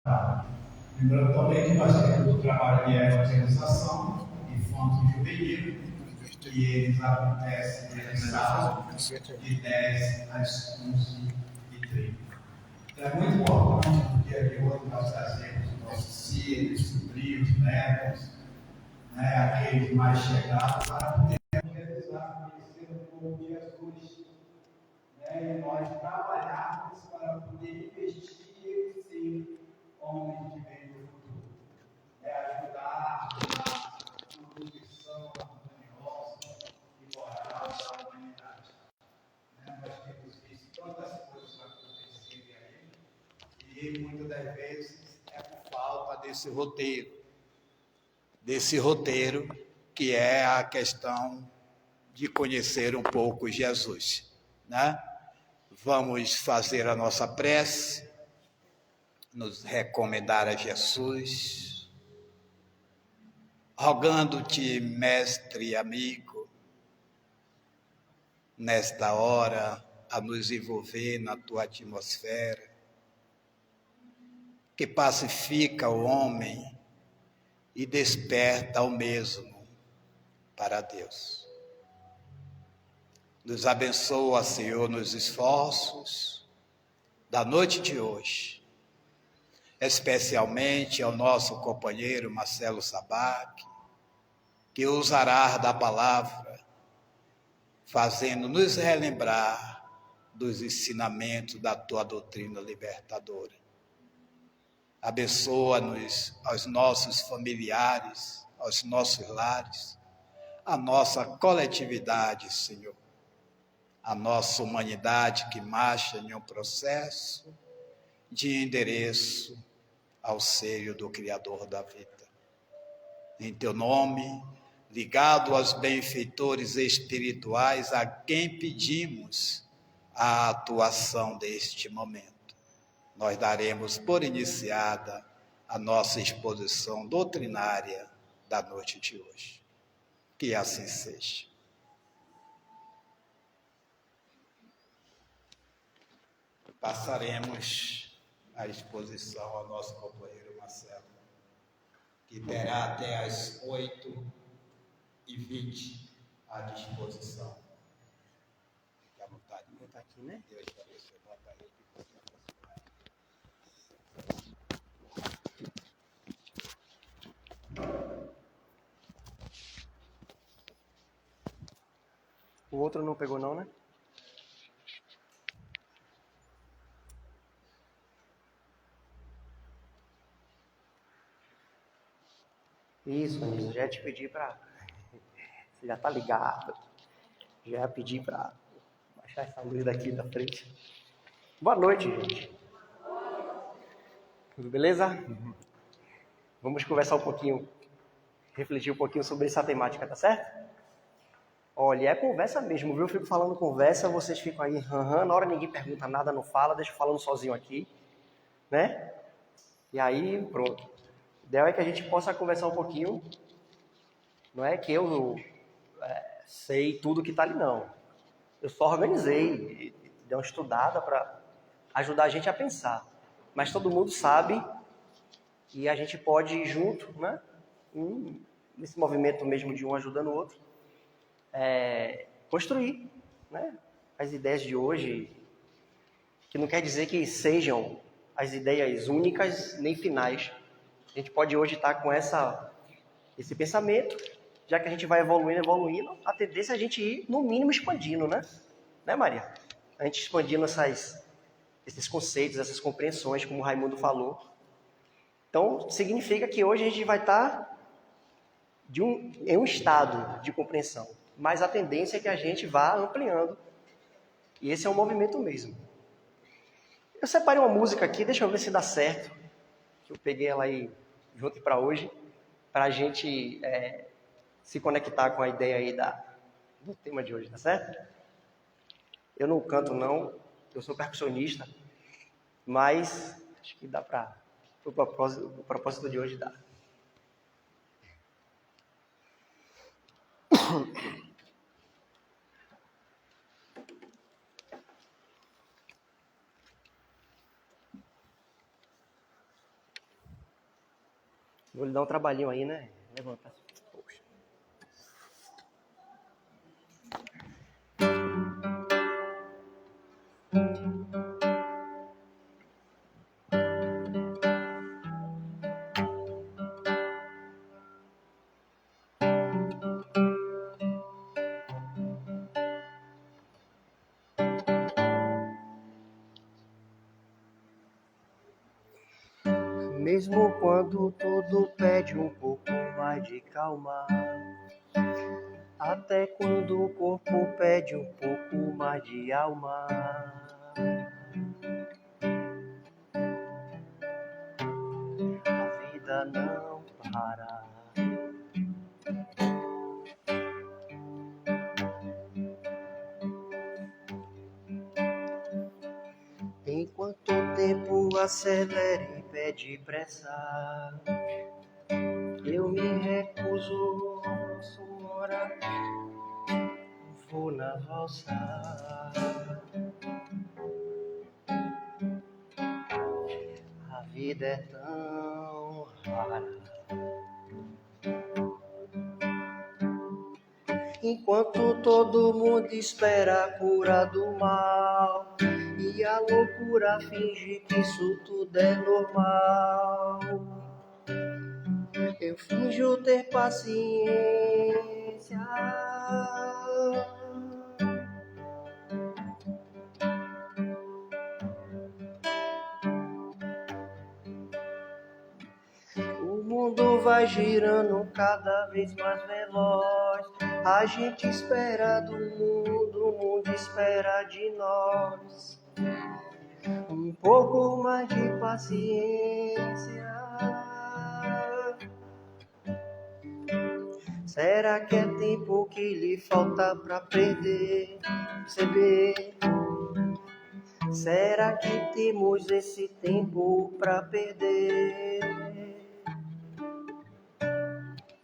Lembrando também que nós temos o trabalho de evangelização infanto juvenil, que eles acontecem de sábado, de 10 às 11h30. Então é muito importante no dia de hoje nós trazemos nossos filhos, sobrinhos, netos, aqueles mais chegados, para poder realizar, conhecer um pouco de Jesus, e nós trabalharmos para poder investir e eles serem homens de bem no futuro. Ajudar na nutrição harmoniosa e moral da humanidade. Nós temos visto tantas coisas acontecerem aí, e muitas das vezes é por falta desse roteiro que é a questão de conhecer um pouco Jesus, Vamos fazer a nossa prece, nos recomendar a Jesus, rogando-te, mestre e amigo, nesta hora, a nos envolver na tua atmosfera, que pacifica o homem e desperta o mesmo para Deus. Nos abençoa, Senhor, nos esforços da noite de hoje, especialmente ao nosso companheiro Marcelo Sabac, que usará da palavra, fazendo-nos relembrar dos ensinamentos da tua doutrina libertadora. Abençoa-nos aos nossos familiares, aos nossos lares, a nossa coletividade, Senhor, a nossa humanidade que marcha em um processo de endereço ao seio do Criador da vida. Em teu nome, ligado aos benfeitores espirituais a quem pedimos a atuação deste momento, nós daremos por iniciada a nossa exposição doutrinária da noite de hoje. Que assim seja. Passaremos a exposição ao nosso companheiro Marcelo, que terá até às 8h20 à disposição. Fique à vontade. Vou botar aqui, né? Deus te abençoe. Bota aí que você O outro não pegou não, né? Isso, Anísio, já ia te pedir pra... Você já tá ligado. Já ia pedir pra baixar essa luz daqui da frente. Boa noite, gente. Tudo beleza? Vamos conversar um pouquinho, refletir um pouquinho sobre essa temática, tá certo? Olha, é conversa mesmo, viu? Eu fico falando conversa, vocês ficam aí, na hora ninguém pergunta nada, não fala, deixa eu falando sozinho aqui, né? E aí, pronto. O ideal é que a gente possa conversar um pouquinho. Não é que eu sei tudo que está ali, não. Eu só organizei, dei uma estudada para ajudar a gente a pensar. Mas todo mundo sabe e a gente pode ir junto, né? Nesse movimento mesmo de um ajudando o outro, construir, né? As ideias de hoje, que não quer dizer que sejam as ideias únicas nem finais. A gente pode hoje estar com esse pensamento, já que a gente vai evoluindo, a tendência é a gente ir, no mínimo, expandindo, né? Né, Maria? A gente expandindo esses conceitos, essas compreensões, como o Raimundo falou. Então, significa que hoje a gente vai estar em um estado de compreensão, mas a tendência é que a gente vá ampliando. E esse é um movimento mesmo. Eu separei uma música aqui, deixa eu ver se dá certo. Eu peguei ela aí junto para hoje, para a gente se conectar com a ideia aí do tema de hoje, tá certo? Eu não canto não, eu sou percussionista, mas acho que dá para o propósito de hoje dá. Vou lhe dar um trabalhinho aí, né? Levantar. Poxa. Mesmo quando tudo pede um pouco mais de calma, até quando o corpo pede um pouco mais de alma, a vida não para. Enquanto o tempo acelera e pede pressa, eu me recuso, senhora, vou na valsa. A vida é tão rara. Enquanto todo mundo espera a cura do mal e a loucura finge que isso tudo é normal, eu finjo ter paciência. O mundo vai girando cada vez mais veloz. A gente espera do mundo, o mundo espera de nós. Um pouco mais de paciência. Será que é tempo que lhe falta pra perder? Perceber? Será que temos esse tempo pra perder?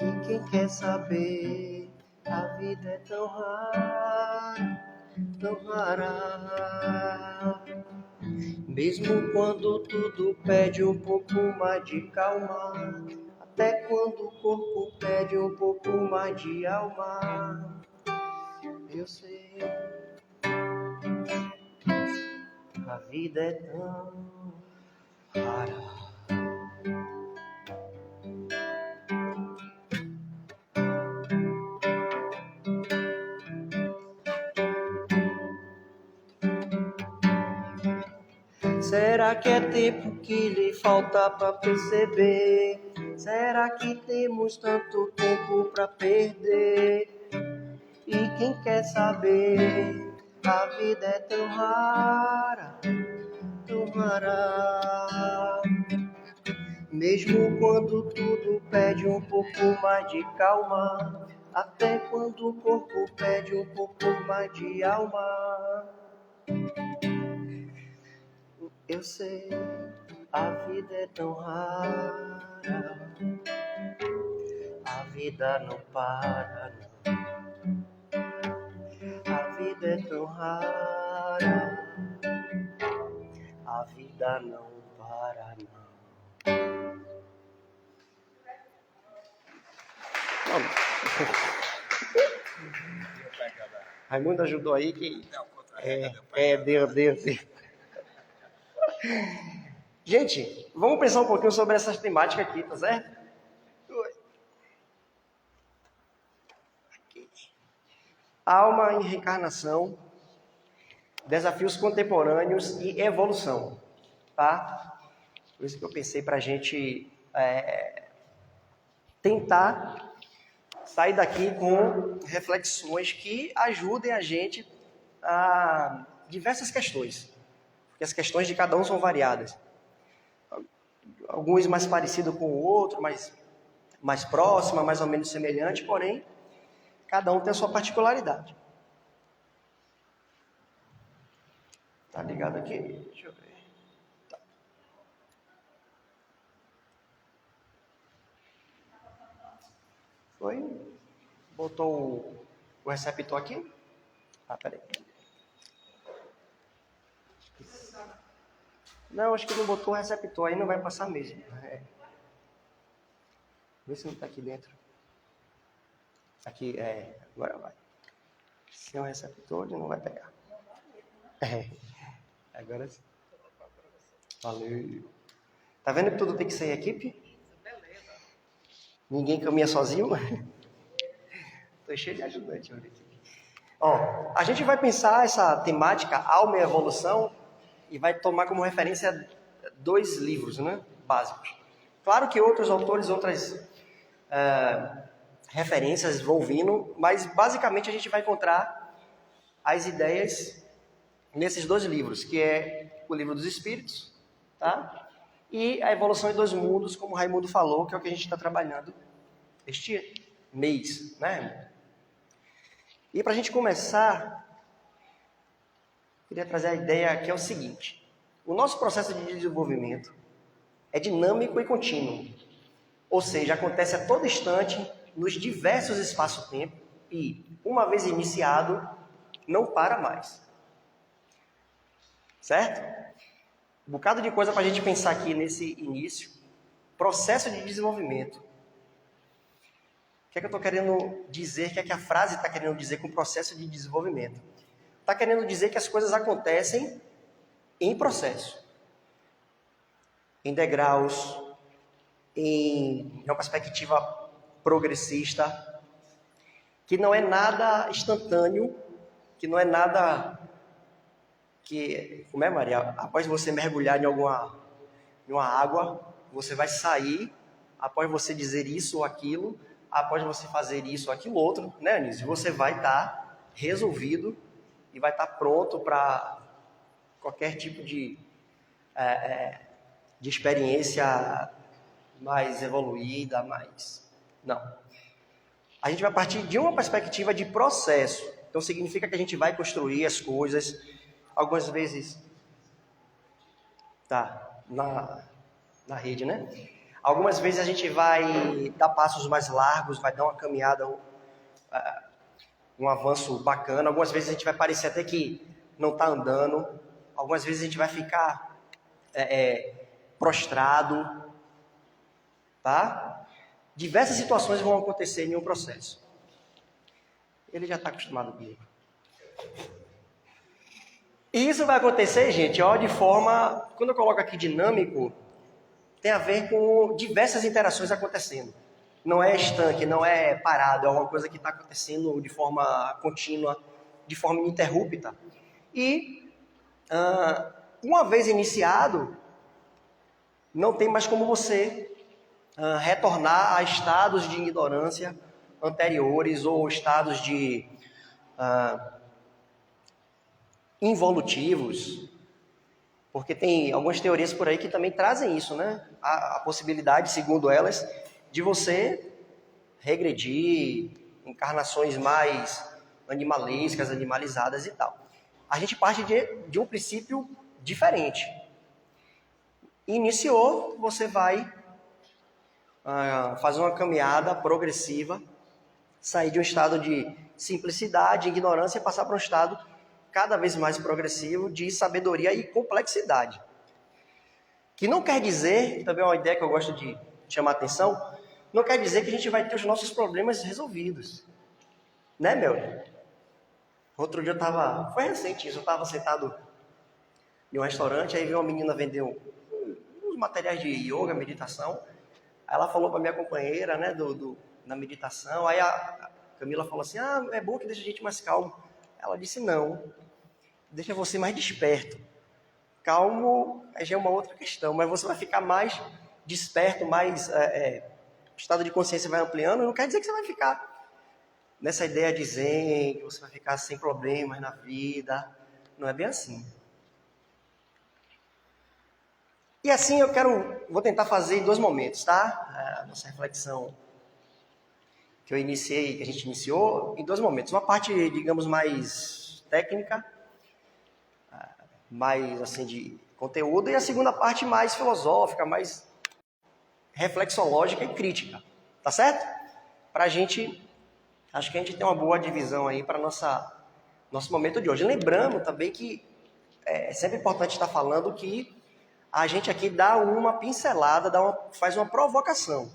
E quem quer saber? A vida é tão rara, tão rara. Mesmo quando tudo pede um pouco mais de calma, até quando o corpo pede um pouco mais de alma, eu sei, a vida é tão rara. Será que é tempo que lhe falta pra perceber? Será que temos tanto tempo pra perder? E quem quer saber? A vida é tão rara, tão rara. Mesmo quando tudo pede um pouco mais de calma, até quando o corpo pede um pouco mais de alma, eu sei, a vida é tão rara, a vida não para, não. A vida é tão rara, a vida não para, não. Raimundo ajudou aí que... Deu. Gente, vamos pensar um pouquinho sobre essas temáticas aqui, tá certo? Alma e reencarnação, desafios contemporâneos e evolução, tá? Por isso que eu pensei para a gente tentar sair daqui com reflexões que ajudem a gente a diversas questões, porque as questões de cada um são variadas. Alguns mais parecidos com o outro, mais próxima, mais ou menos semelhante, porém, cada um tem a sua particularidade. Tá ligado aqui? Deixa eu ver. Tá. Foi? Botou o receptor aqui? Ah, peraí. Não, acho que não botou o receptor, aí não vai passar mesmo. Vê se não está aqui dentro. Aqui, agora vai. Sem o receptor, ele não vai pegar. Agora sim. Valeu. Tá vendo que tudo tem que ser em equipe? Ninguém caminha sozinho? Tô cheio de ajudante. Ó, a gente vai pensar essa temática alma e evolução e vai tomar como referência 2 livros, né, básicos. Claro que outros autores, outras referências vão vindo, mas basicamente a gente vai encontrar as ideias nesses 2 livros, que é o Livro dos Espíritos, tá? E a Evolução em 2 Mundos, como o Raimundo falou, que é o que a gente está trabalhando este mês, né? E para a gente começar, queria trazer a ideia que é o seguinte: o nosso processo de desenvolvimento é dinâmico e contínuo, ou seja, acontece a todo instante, nos diversos espaços-tempo e, uma vez iniciado, não para mais. Certo? Um bocado de coisa para a gente pensar aqui nesse início. Processo de desenvolvimento. O que é que eu estou querendo dizer? O que é que a frase está querendo dizer com processo de desenvolvimento? Está querendo dizer que as coisas acontecem em processo. Em degraus, em uma perspectiva progressista, que não é nada instantâneo, que não é nada que, como é, Maria? Após você mergulhar em uma água, você vai sair, após você dizer isso ou aquilo, após você fazer isso ou aquilo outro, né, Anísio? Você vai estar resolvido e vai estar pronto para qualquer tipo de experiência mais evoluída, mais... Não. A gente vai partir de uma perspectiva de processo. Então, significa que a gente vai construir as coisas, algumas vezes... Tá, na rede, né? Algumas vezes a gente vai dar passos mais largos, vai dar uma caminhada, um avanço bacana. Algumas vezes a gente vai parecer até que não está andando. Algumas vezes a gente vai ficar prostrado, tá? Diversas situações vão acontecer em um processo. Ele já está acostumado comigo. E isso vai acontecer, gente, de forma... Quando eu coloco aqui dinâmico, tem a ver com diversas interações acontecendo. Não é estanque, não é parado, é uma coisa que está acontecendo de forma contínua, de forma ininterrupta. E, uma vez iniciado, não tem mais como você retornar a estados de ignorância anteriores ou estados de involutivos, porque tem algumas teorias por aí que também trazem isso, né? A possibilidade, segundo elas, de você regredir encarnações mais animalescas, animalizadas e tal. A gente parte de um princípio diferente. Iniciou, você vai fazer uma caminhada progressiva, sair de um estado de simplicidade, ignorância e passar para um estado cada vez mais progressivo de sabedoria e complexidade. Que não quer dizer, também é uma ideia que eu gosto de chamar a atenção, não quer dizer que a gente vai ter os nossos problemas resolvidos. Né, meu? Outro dia foi recente isso, eu estava sentado em um restaurante, aí veio uma menina vender uns materiais de yoga, meditação. Aí ela falou para minha companheira, né, na meditação, aí a Camila falou assim, é bom que deixa a gente mais calmo. Ela disse, não, deixa você mais desperto. Calmo já é uma outra questão, mas você vai ficar mais desperto, mais... o estado de consciência vai ampliando, não quer dizer que você vai ficar nessa ideia de zen, que você vai ficar sem problemas na vida. Não é bem assim. E assim vou tentar fazer em 2 momentos, tá? A nossa reflexão que a gente iniciou, em 2 momentos. Uma parte, digamos, mais técnica, mais assim de conteúdo, e a segunda parte mais filosófica, mais reflexológica e crítica, tá certo? Pra gente, acho que a gente tem uma boa divisão aí para nosso momento de hoje. Lembrando também que é sempre importante estar falando que a gente aqui dá uma pincelada, faz uma provocação.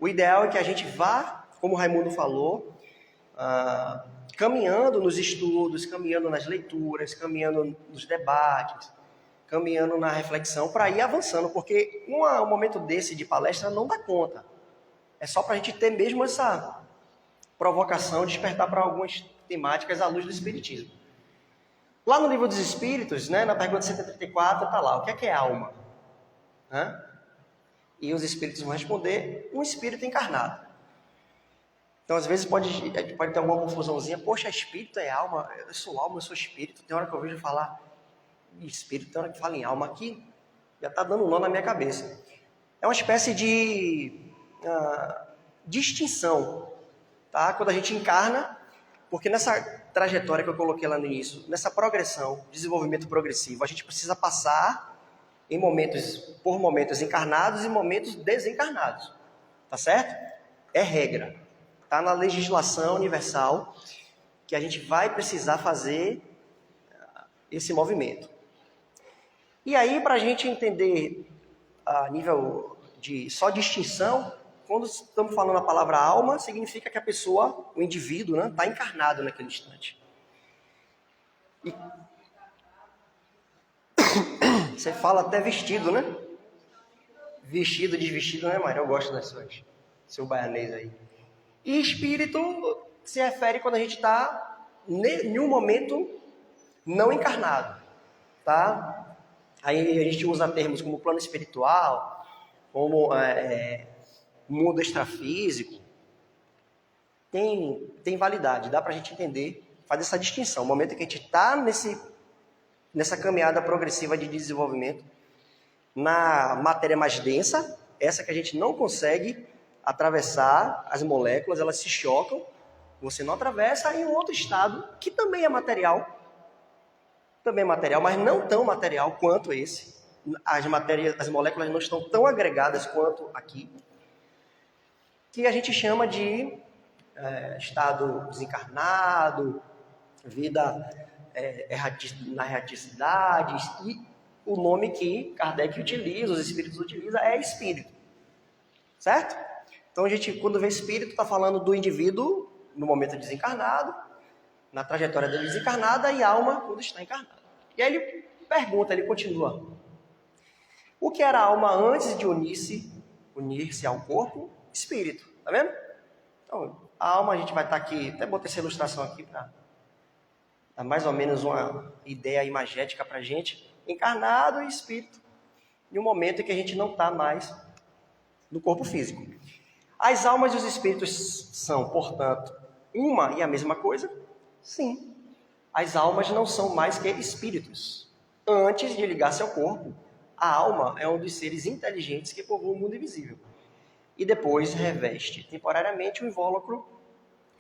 O ideal é que a gente vá, como o Raimundo falou, caminhando nos estudos, caminhando nas leituras, caminhando nos debates, caminhando na reflexão para ir avançando, porque um momento desse de palestra não dá conta. É só para a gente ter mesmo essa provocação, despertar para algumas temáticas à luz do Espiritismo. Lá no Livro dos Espíritos, né, na pergunta 134, está lá, o que é alma? E os Espíritos vão responder, um espírito encarnado. Então, às vezes, pode ter alguma confusãozinha. Poxa, espírito é alma, eu sou alma, eu sou espírito. Tem hora que eu vejo falar espírito, tem hora que fala em alma aqui, já está dando um nó na minha cabeça. É uma espécie de distinção, tá? Quando a gente encarna, porque nessa trajetória que eu coloquei lá no início, nessa progressão, desenvolvimento progressivo, a gente precisa passar por momentos encarnados e momentos desencarnados, tá certo? É regra. Está na legislação universal que a gente vai precisar fazer esse movimento. E aí, para a gente entender a nível de só distinção, quando estamos falando a palavra alma, significa que a pessoa, o indivíduo, né, está encarnado naquele instante. E você fala até vestido, né? Vestido, desvestido, né, Maria? Eu gosto das suas, seu baianês aí. E espírito se refere quando a gente está em um momento não encarnado, tá? Aí a gente usa termos como plano espiritual, como mundo extrafísico. Tem validade, dá para a gente entender, fazer essa distinção. O momento em que a gente está nessa caminhada progressiva de desenvolvimento, na matéria mais densa, essa que a gente não consegue atravessar, as moléculas, elas se chocam, você não atravessa, em um outro estado, que também é material, mas não tão material quanto esse. As moléculas não estão tão agregadas quanto aqui, que a gente chama de estado desencarnado, vida na erraticidade, e o nome que Kardec utiliza, os espíritos utilizam, é espírito. Certo? Então, a gente, quando vê espírito, está falando do indivíduo no momento desencarnado, na trajetória dele desencarnada, e alma quando está encarnado. E aí ele pergunta, ele continua. O que era a alma antes de unir-se ao corpo? Espírito. Tá vendo? Então, a alma, a gente vai estar aqui, até botei essa ilustração aqui para dar mais ou menos uma ideia imagética para a gente. Encarnado e espírito. Em um momento em que a gente não está mais no corpo físico. As almas e os espíritos são, portanto, uma e a mesma coisa? Sim. As almas não são mais que espíritos. Antes de ligar-se ao corpo, a alma é um dos seres inteligentes que povoa o mundo invisível. E depois reveste temporariamente o invólucro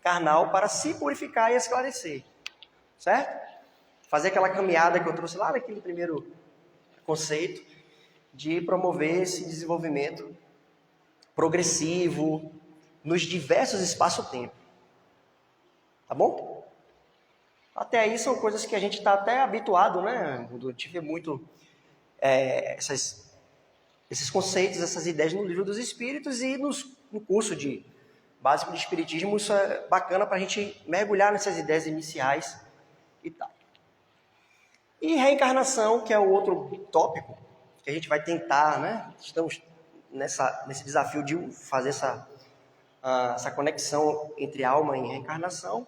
carnal para se purificar e esclarecer. Certo? Fazer aquela caminhada que eu trouxe lá naquele primeiro conceito de promover esse desenvolvimento progressivo nos diversos espaços-tempo. Tá bom? Até aí são coisas que a gente está até habituado, né? A gente vê muito esses conceitos, essas ideias no Livro dos Espíritos e no curso básico de Espiritismo. Isso é bacana para a gente mergulhar nessas ideias iniciais e tal. E reencarnação, que é o outro tópico que a gente vai tentar, né? Estamos nesse desafio de fazer essa conexão entre alma e reencarnação.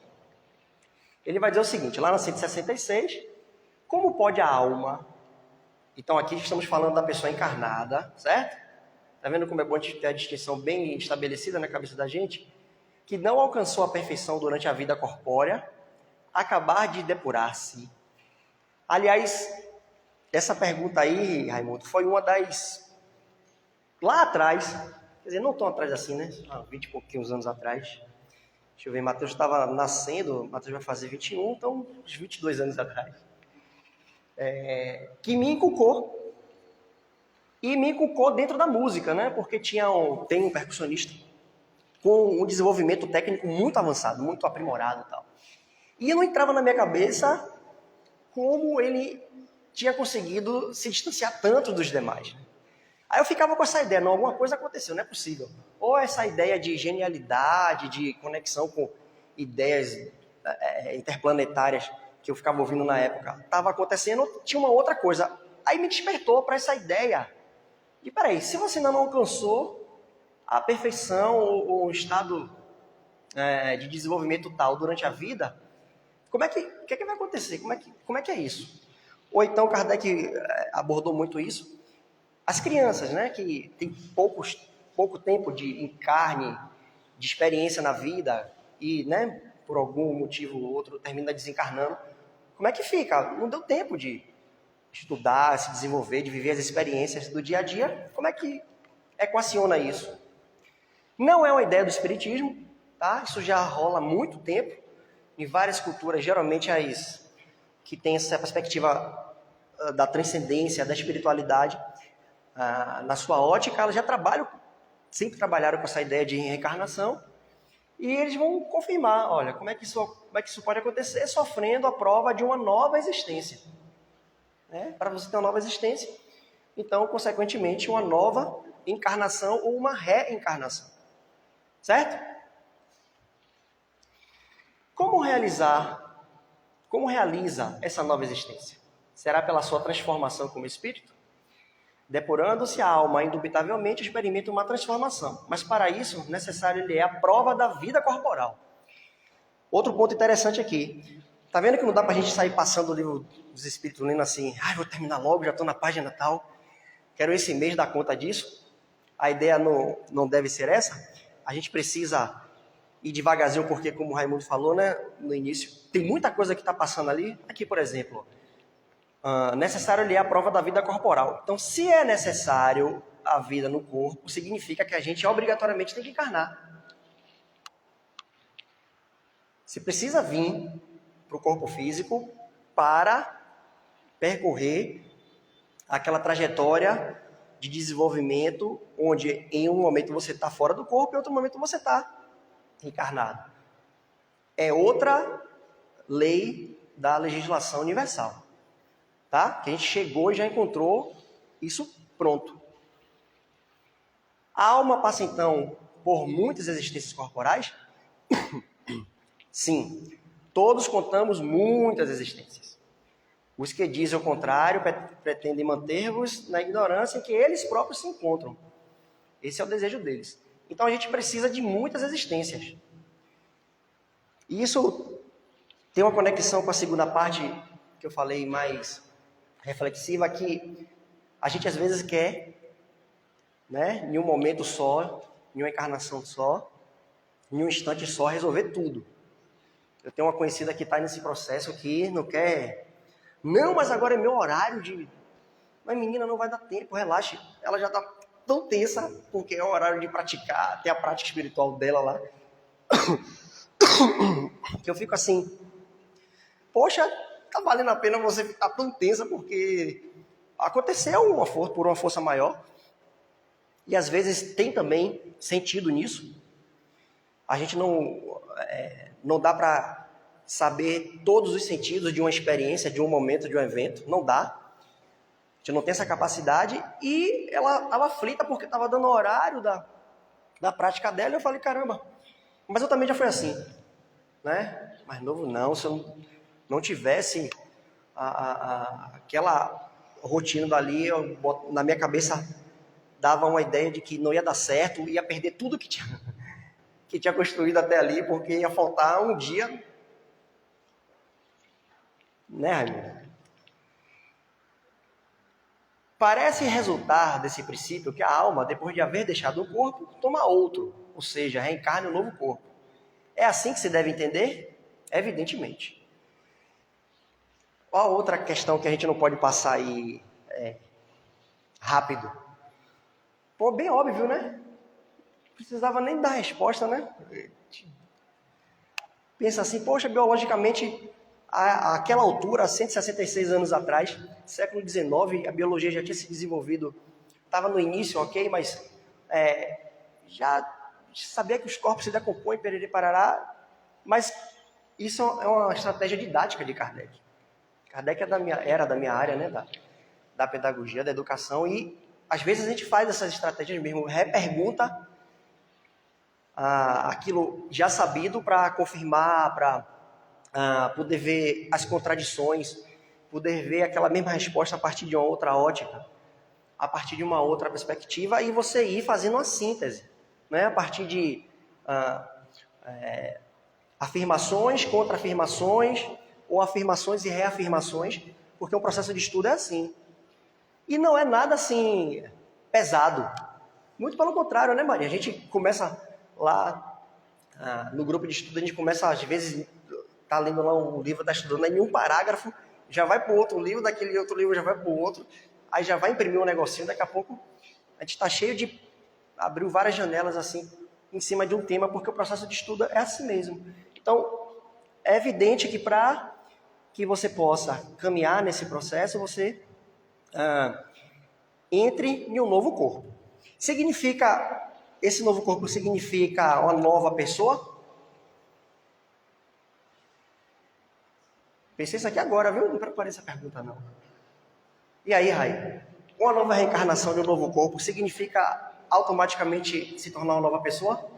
Ele vai dizer o seguinte, lá na 166, como pode a alma... Então aqui estamos falando da pessoa encarnada, certo? Está vendo como é bom ter a distinção bem estabelecida na cabeça da gente? Que não alcançou a perfeição durante a vida corpórea, acabar de depurar-se. Aliás, essa pergunta aí, Raimundo, foi uma das... Lá atrás, quer dizer, não tão atrás assim, né? 20 e pouquinhos anos atrás. Deixa eu ver, Mateus estava nascendo, Mateus vai fazer 21, então uns 22 anos atrás. Que me inculcou. E me inculcou dentro da música, né? Porque tem um percussionista com um desenvolvimento técnico muito avançado, muito aprimorado e tal. E não entrava na minha cabeça como ele tinha conseguido se distanciar tanto dos demais. Aí eu ficava com essa ideia, não, alguma coisa aconteceu, não é possível. Ou essa ideia de genialidade, de conexão com ideias interplanetárias que eu ficava ouvindo na época, estava acontecendo, tinha uma outra coisa. Aí me despertou para essa ideia de, peraí, se você ainda não alcançou a perfeição ou o estado de desenvolvimento tal durante a vida, o que vai acontecer? Como é que é isso? Ou então Kardec abordou muito isso. As crianças, né, que têm pouco tempo de encarne, de experiência na vida e, né, por algum motivo ou outro, termina desencarnando, como é que fica? Não deu tempo de estudar, se desenvolver, de viver as experiências do dia a dia. Como é que equaciona isso? Não é uma ideia do espiritismo, tá? Isso já rola há muito tempo. Em várias culturas, geralmente as que têm essa perspectiva da transcendência, da espiritualidade, na sua ótica, elas já sempre trabalharam com essa ideia de reencarnação, e eles vão confirmar, olha, como é que isso pode acontecer? Sofrendo a prova de uma nova existência. Para você ter uma nova existência, então, consequentemente, uma nova encarnação ou uma reencarnação. Certo? Como realiza essa nova existência? Será pela sua transformação como espírito? Depurando-se a alma, indubitavelmente experimenta uma transformação. Mas para isso, necessário lhe é a prova da vida corporal. Outro ponto interessante aqui. Tá vendo que não dá para a gente sair passando o livro dos espíritos lendo assim, vou terminar logo, já estou na página tal, quero esse mês dar conta disso. A ideia não deve ser essa. A gente precisa ir devagarzinho, porque como o Raimundo falou, né, no início, tem muita coisa que está passando ali. Aqui, por exemplo, necessário lhe é a prova da vida corporal. Então, se é necessário a vida no corpo, significa que a gente obrigatoriamente tem que encarnar. Você precisa vir para o corpo físico para percorrer aquela trajetória de desenvolvimento, onde em um momento você está fora do corpo e em outro momento você está encarnado. É outra lei da legislação universal. Tá? Que a gente chegou e já encontrou isso pronto. A alma passa, então, por muitas existências corporais? Sim. Todos contamos muitas existências. Os que dizem o contrário pretendem manter-vos na ignorância em que eles próprios se encontram. Esse é o desejo deles. Então, a gente precisa de muitas existências. E isso tem uma conexão com a segunda parte que eu falei mais reflexiva, que a gente às vezes quer, né, em um momento só, em uma encarnação só, em um instante só, resolver tudo. Eu tenho uma conhecida que está nesse processo que não quer, não, mas agora é meu horário de... Mas menina, não vai dar tempo, relaxe. Ela já está tão tensa, porque é o horário de praticar, ter a prática espiritual dela lá, que eu fico assim, poxa, tá valendo a pena você ficar tão tensa, porque aconteceu por uma força maior. E às vezes tem também sentido nisso. A gente não dá para saber todos os sentidos de uma experiência, de um momento, de um evento. Não dá. A gente não tem essa capacidade. E ela estava aflita porque estava dando o horário da prática dela. E eu falei, caramba, mas eu também já fui assim. Né? Mais novo não, se eu não tivesse aquela rotina dali, na minha cabeça dava uma ideia de que não ia dar certo, ia perder tudo que tinha construído até ali, porque ia faltar um dia. Né, Raimundo? Parece resultar desse princípio que a alma, depois de haver deixado o corpo, toma outro, ou seja, reencarna um novo corpo. É assim que se deve entender? Evidentemente. Qual a outra questão que a gente não pode passar aí rápido? Pô, bem óbvio, né? Não precisava nem dar resposta, né? Pensa assim, poxa, biologicamente, àquela altura, 166 anos atrás, século XIX, a biologia já tinha se desenvolvido, estava no início, ok, mas já sabia que os corpos se decompõem, perere parará, mas isso é uma estratégia didática de Kardec. Kardec era da minha área, né, da pedagogia, da educação, e às vezes a gente faz essas estratégias mesmo, repergunta aquilo já sabido para confirmar, para poder ver as contradições, poder ver aquela mesma resposta a partir de uma outra ótica, a partir de uma outra perspectiva, e você ir fazendo uma síntese, né? A partir de afirmações, contra-afirmações, ou afirmações e reafirmações, porque o processo de estudo é assim. E não é nada assim pesado. Muito pelo contrário, né, Maria? A gente começa lá no grupo de estudo, a gente começa, às vezes, tá lendo lá um livro, está estudando, aí em um parágrafo já vai para o outro livro, daquele outro livro já vai para o outro, aí já vai imprimir um negocinho, daqui a pouco a gente está cheio de... abriu várias janelas assim, em cima de um tema, porque o processo de estudo é assim mesmo. Então, é evidente que para que você possa caminhar nesse processo, você entre em um novo corpo. Esse novo corpo significa uma nova pessoa? Pensei isso aqui agora, viu? Não preparei essa pergunta, não. E aí, Rai? Uma nova reencarnação de um novo corpo significa automaticamente se tornar uma nova pessoa?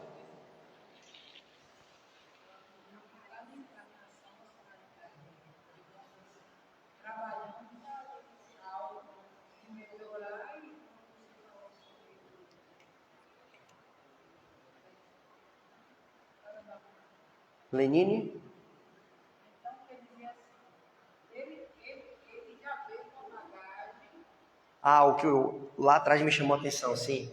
Lenine? O que lá atrás me chamou a atenção, sim.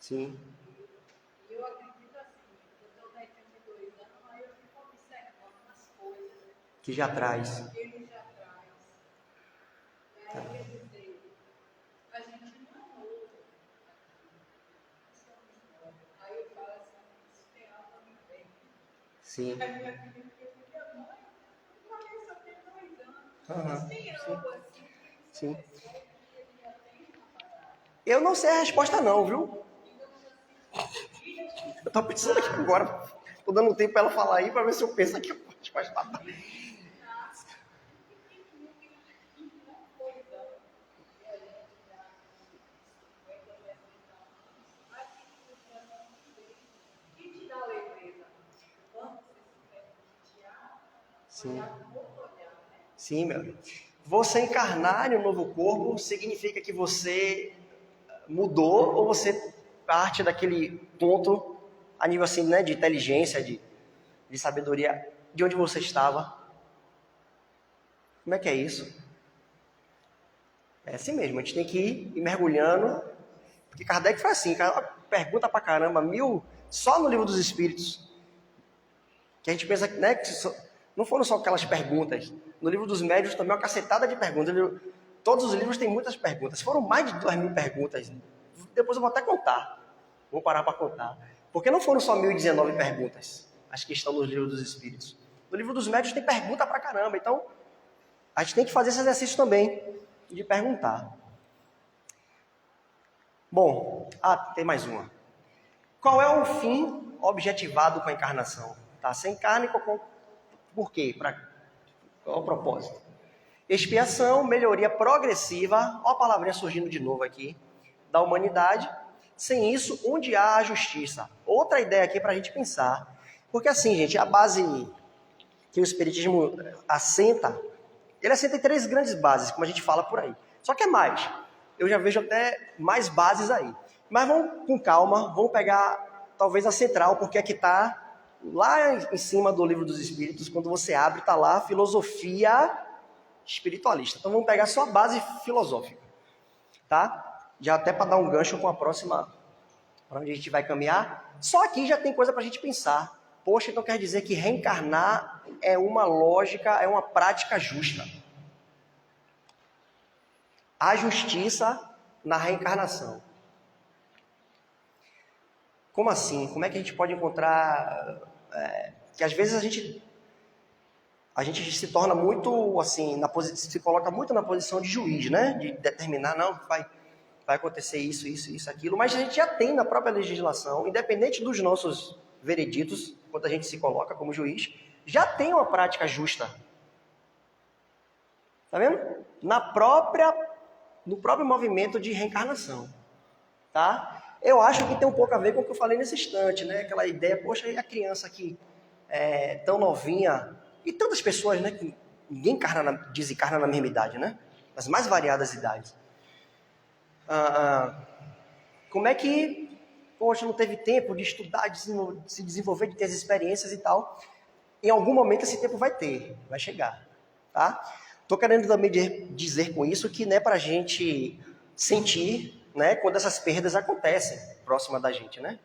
Sim. Eu acredito assim, eu estou com 82 anos, mas eu fico observando umas coisas Que já traz. que ele já traz. E aí, quer dizer, a gente não é novo. Aí eu falo assim, isso tem algo a me ver. Sim. Aí minha filha fica assim, minha mãe, uma vez só tem 2 anos. Mas tem algo assim que Sim. que ele já tem uma bagagem. Eu não sei a resposta não, viu? Eu tô pensando aqui agora. Tô dando um tempo para ela falar aí, para ver se eu penso aqui a resposta. Sim. Sim, meu amigo. Você encarnar em um novo corpo significa que você mudou ou você parte daquele ponto a nível assim, né, de inteligência, de sabedoria, de onde você estava. Como é que é isso? É assim mesmo, a gente tem que ir mergulhando, porque Kardec foi assim, pergunta pra caramba, só no Livro dos Espíritos, que a gente pensa, né, que não foram só aquelas perguntas, no Livro dos Médiuns também é uma cacetada de perguntas, todos os livros têm muitas perguntas, foram mais de 2.000 perguntas, depois eu vou até contar, vou parar para contar, porque não foram só 1.019 perguntas, as que estão no Livro dos Espíritos, no Livro dos Médiuns tem pergunta pra caramba, então a gente tem que fazer esse exercício também, de perguntar. Bom, tem mais uma. Qual é o fim objetivado com a encarnação? Tá? Você encarna por quê? Qual é o propósito? Expiação, melhoria progressiva, ó a palavrinha surgindo de novo aqui, da humanidade. Sem isso, onde há a justiça? Outra ideia aqui para a gente pensar. Porque assim, gente, a base que o Espiritismo assenta, ele assenta em 3 grandes bases, como a gente fala por aí. Só que é mais. Eu já vejo até mais bases aí. Mas vamos com calma, vamos pegar talvez a central, porque aqui está lá em cima do Livro dos Espíritos, quando você abre, está lá filosofia espiritualista. Então vamos pegar só a base filosófica, tá? Já até para dar um gancho com a próxima, para onde a gente vai caminhar. Só aqui já tem coisa para a gente pensar. Poxa, então quer dizer que reencarnar é uma lógica, é uma prática justa. Há justiça na reencarnação. Como assim? Como é que a gente pode encontrar... que às vezes a gente se torna muito, assim, se coloca muito na posição de juiz, né? De determinar, não, vai... vai acontecer isso, isso, isso, aquilo, mas a gente já tem na própria legislação, independente dos nossos vereditos, quando a gente se coloca como juiz, já tem uma prática justa. Tá vendo? No próprio movimento de reencarnação. Tá? Eu acho que tem um pouco a ver com o que eu falei nesse instante, né? Aquela ideia, poxa, e a criança que é tão novinha, e tantas pessoas, né, que ninguém desencarna na mesma idade, né? Nas mais variadas idades. Como é que, poxa, não teve tempo de estudar, de se desenvolver, de ter as experiências e tal? Em algum momento esse tempo vai chegar, tá? Estou querendo também dizer com isso que não é para a gente sentir, né, quando essas perdas acontecem próxima da gente, né?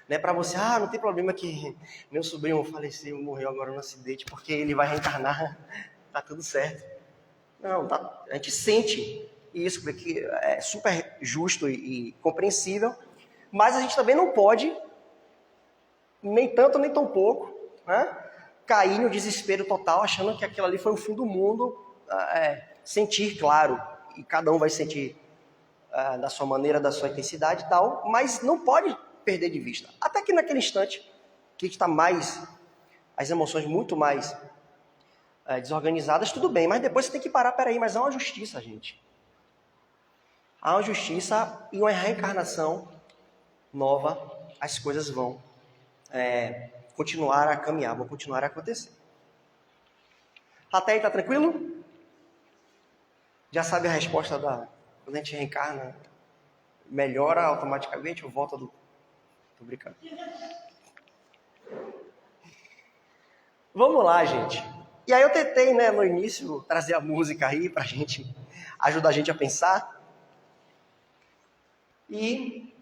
Não é para você, não tem problema que meu sobrinho faleceu, morreu agora no acidente, porque ele vai reencarnar, tá tudo certo. Não, tá, a gente sente isso, porque é super justo e compreensível, mas a gente também não pode, nem tanto nem tão pouco, né, cair no desespero total, achando que aquilo ali foi o fim do mundo, sentir, claro, e cada um vai sentir da sua maneira, da sua intensidade e tal, mas não pode perder de vista. Até que naquele instante, que está mais, as emoções muito mais desorganizadas, tudo bem, mas depois você tem que parar, peraí, mas há uma justiça, gente. Há uma justiça e uma reencarnação nova, as coisas vão continuar a caminhar, vão continuar a acontecer. Até aí tá tranquilo? Já sabe a resposta quando a gente reencarna, melhora automaticamente ou volta do... Tô brincando. Vamos lá, gente. E aí eu tentei, né, no início, trazer a música aí pra gente, ajudar a gente a pensar. E,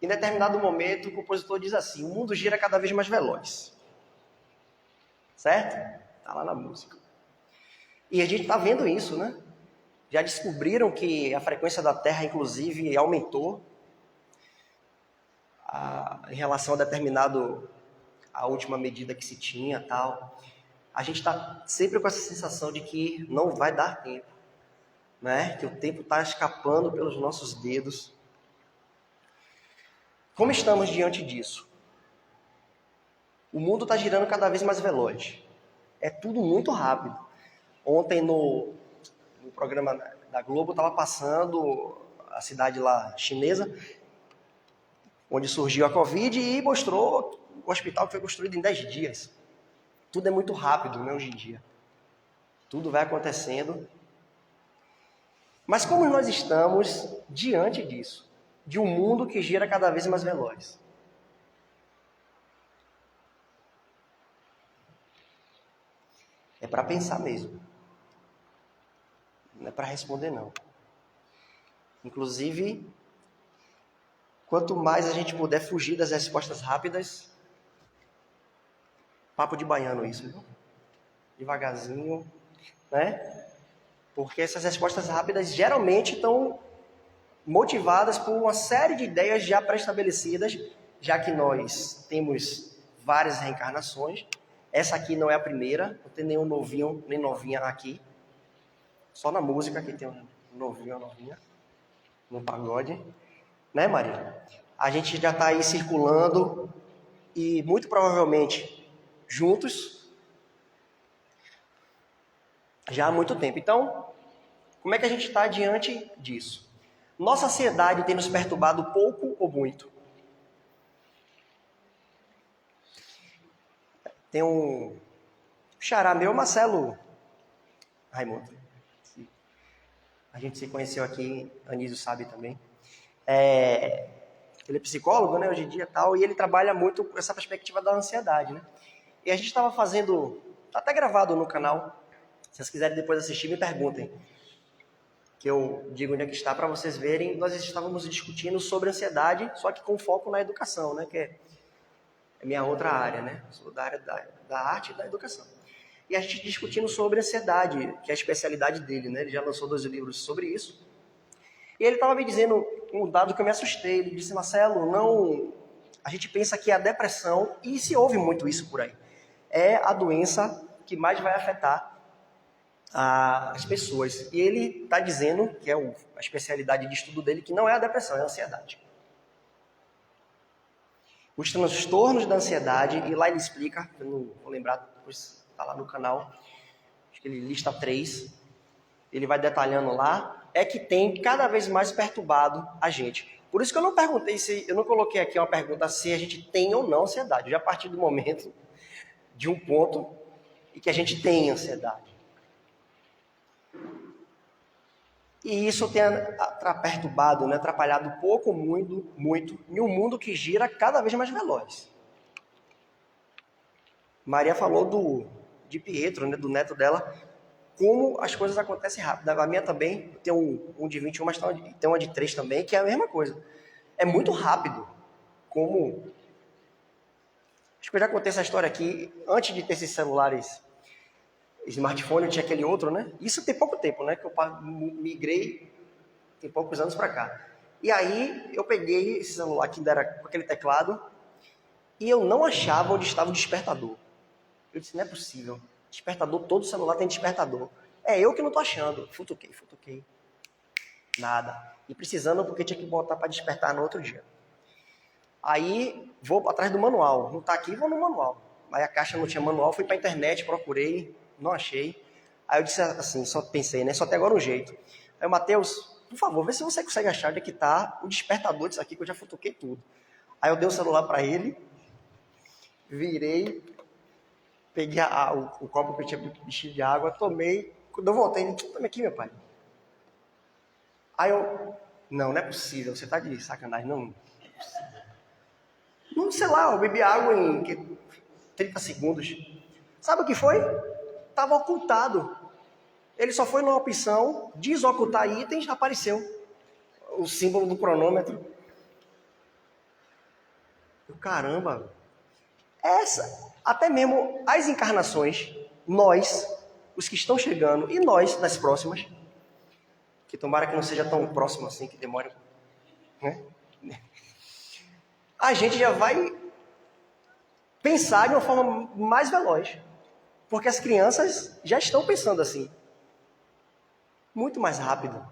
em determinado momento, o compositor diz assim, o mundo gira cada vez mais veloz. Certo? Tá lá na música. E a gente tá vendo isso, né? Já descobriram que a frequência da Terra, inclusive, aumentou em relação a última medida que se tinha, tal. A gente está sempre com essa sensação de que não vai dar tempo, né? Que o tempo está escapando pelos nossos dedos. Como estamos diante disso? O mundo está girando cada vez mais veloz. É tudo muito rápido. Ontem no programa da Globo estava passando a cidade lá chinesa, onde surgiu a Covid, e mostrou o hospital que foi construído em 10 dias. Tudo é muito rápido, né, hoje em dia. Tudo vai acontecendo. Mas como nós estamos diante disso? De um mundo que gira cada vez mais veloz. É para pensar mesmo. Não é para responder, não. Inclusive, quanto mais a gente puder fugir das respostas rápidas, papo de baiano isso, viu? Devagarzinho, né? Porque essas respostas rápidas geralmente estão motivadas por uma série de ideias já pré-estabelecidas, já que nós temos várias reencarnações. Essa aqui não é a primeira, não tem nenhum novinho nem novinha aqui. Só na música que tem um novinho ou novinha, no pagode. Né, Maria? A gente já está aí circulando e muito provavelmente juntos já há muito tempo. Então, como é que a gente está diante disso? Nossa ansiedade tem nos perturbado pouco ou muito? Tem um xará meu, Marcelo Raimundo. A gente se conheceu aqui, Anísio sabe também. Ele é psicólogo, né, hoje em dia e tal, e ele trabalha muito com essa perspectiva da ansiedade, né? E a gente estava fazendo, tá até gravado no canal, se vocês quiserem depois assistir, me perguntem, que eu digo onde é que está para vocês verem. Nós estávamos discutindo sobre ansiedade, só que com foco na educação, né, que é minha outra área, né? Sou da área da arte e da educação. E a gente discutindo sobre ansiedade, que é a especialidade dele, né? Ele já lançou 2 livros sobre isso. E ele estava me dizendo um dado que eu me assustei. Ele disse, Marcelo, não... A gente pensa que a depressão, e se ouve muito isso por aí, é a doença que mais vai afetar as pessoas. E ele está dizendo, que é a especialidade de estudo dele, que não é a depressão, é a ansiedade. Os transtornos da ansiedade, e lá ele explica, eu não vou lembrar, depois está lá no canal, acho que ele lista 3, ele vai detalhando lá, é que tem cada vez mais perturbado a gente. Por isso que eu não perguntei eu não coloquei aqui uma pergunta se a gente tem ou não ansiedade. Já a partir do momento de um ponto em que a gente tem ansiedade. E isso tem perturbado, né, atrapalhado pouco, muito, em um mundo que gira cada vez mais veloz. Maria falou de Pietro, né, do neto dela, como as coisas acontecem rápido. A minha também, tem um de 21, mas tem uma de 3 também, que é a mesma coisa. É muito rápido. Como... Acho que eu já contei essa história aqui, antes de ter esses celulares, smartphone, eu tinha aquele outro, né? Isso tem pouco tempo, né? Que eu migrei, tem poucos anos para cá. E aí, eu peguei esse celular que ainda era com aquele teclado, e eu não achava onde estava o despertador. Eu disse, não é possível. Despertador, todo celular tem despertador. É eu que não tô achando. Futuquei. Nada. E precisando, porque tinha que botar para despertar no outro dia. Aí, vou atrás do manual. Não tá aqui, vou no manual. Aí a caixa não tinha manual, fui para a internet, procurei, não achei. Aí eu disse assim, só pensei, né? Só tem agora um jeito. Aí o Matheus, por favor, vê se você consegue achar onde é que tá o despertador disso aqui, que eu já futuquei tudo. Aí eu dei o celular para ele, virei, peguei o copo que eu tinha enchido de água, tomei. Quando eu voltei, ele disse, toma aqui, meu pai. Aí eu, não é possível, você tá de sacanagem, não é possível. Não, sei lá, eu bebi água em 30 segundos. Sabe o que foi? Estava ocultado. Ele só foi numa opção, desocultar itens, apareceu o símbolo do cronômetro. Caramba! Até mesmo as encarnações, nós, os que estão chegando, e nós, das próximas, que tomara que não seja tão próximo assim, que demore, né? A gente já vai pensar de uma forma mais veloz. Porque as crianças já estão pensando assim. Muito mais rápido.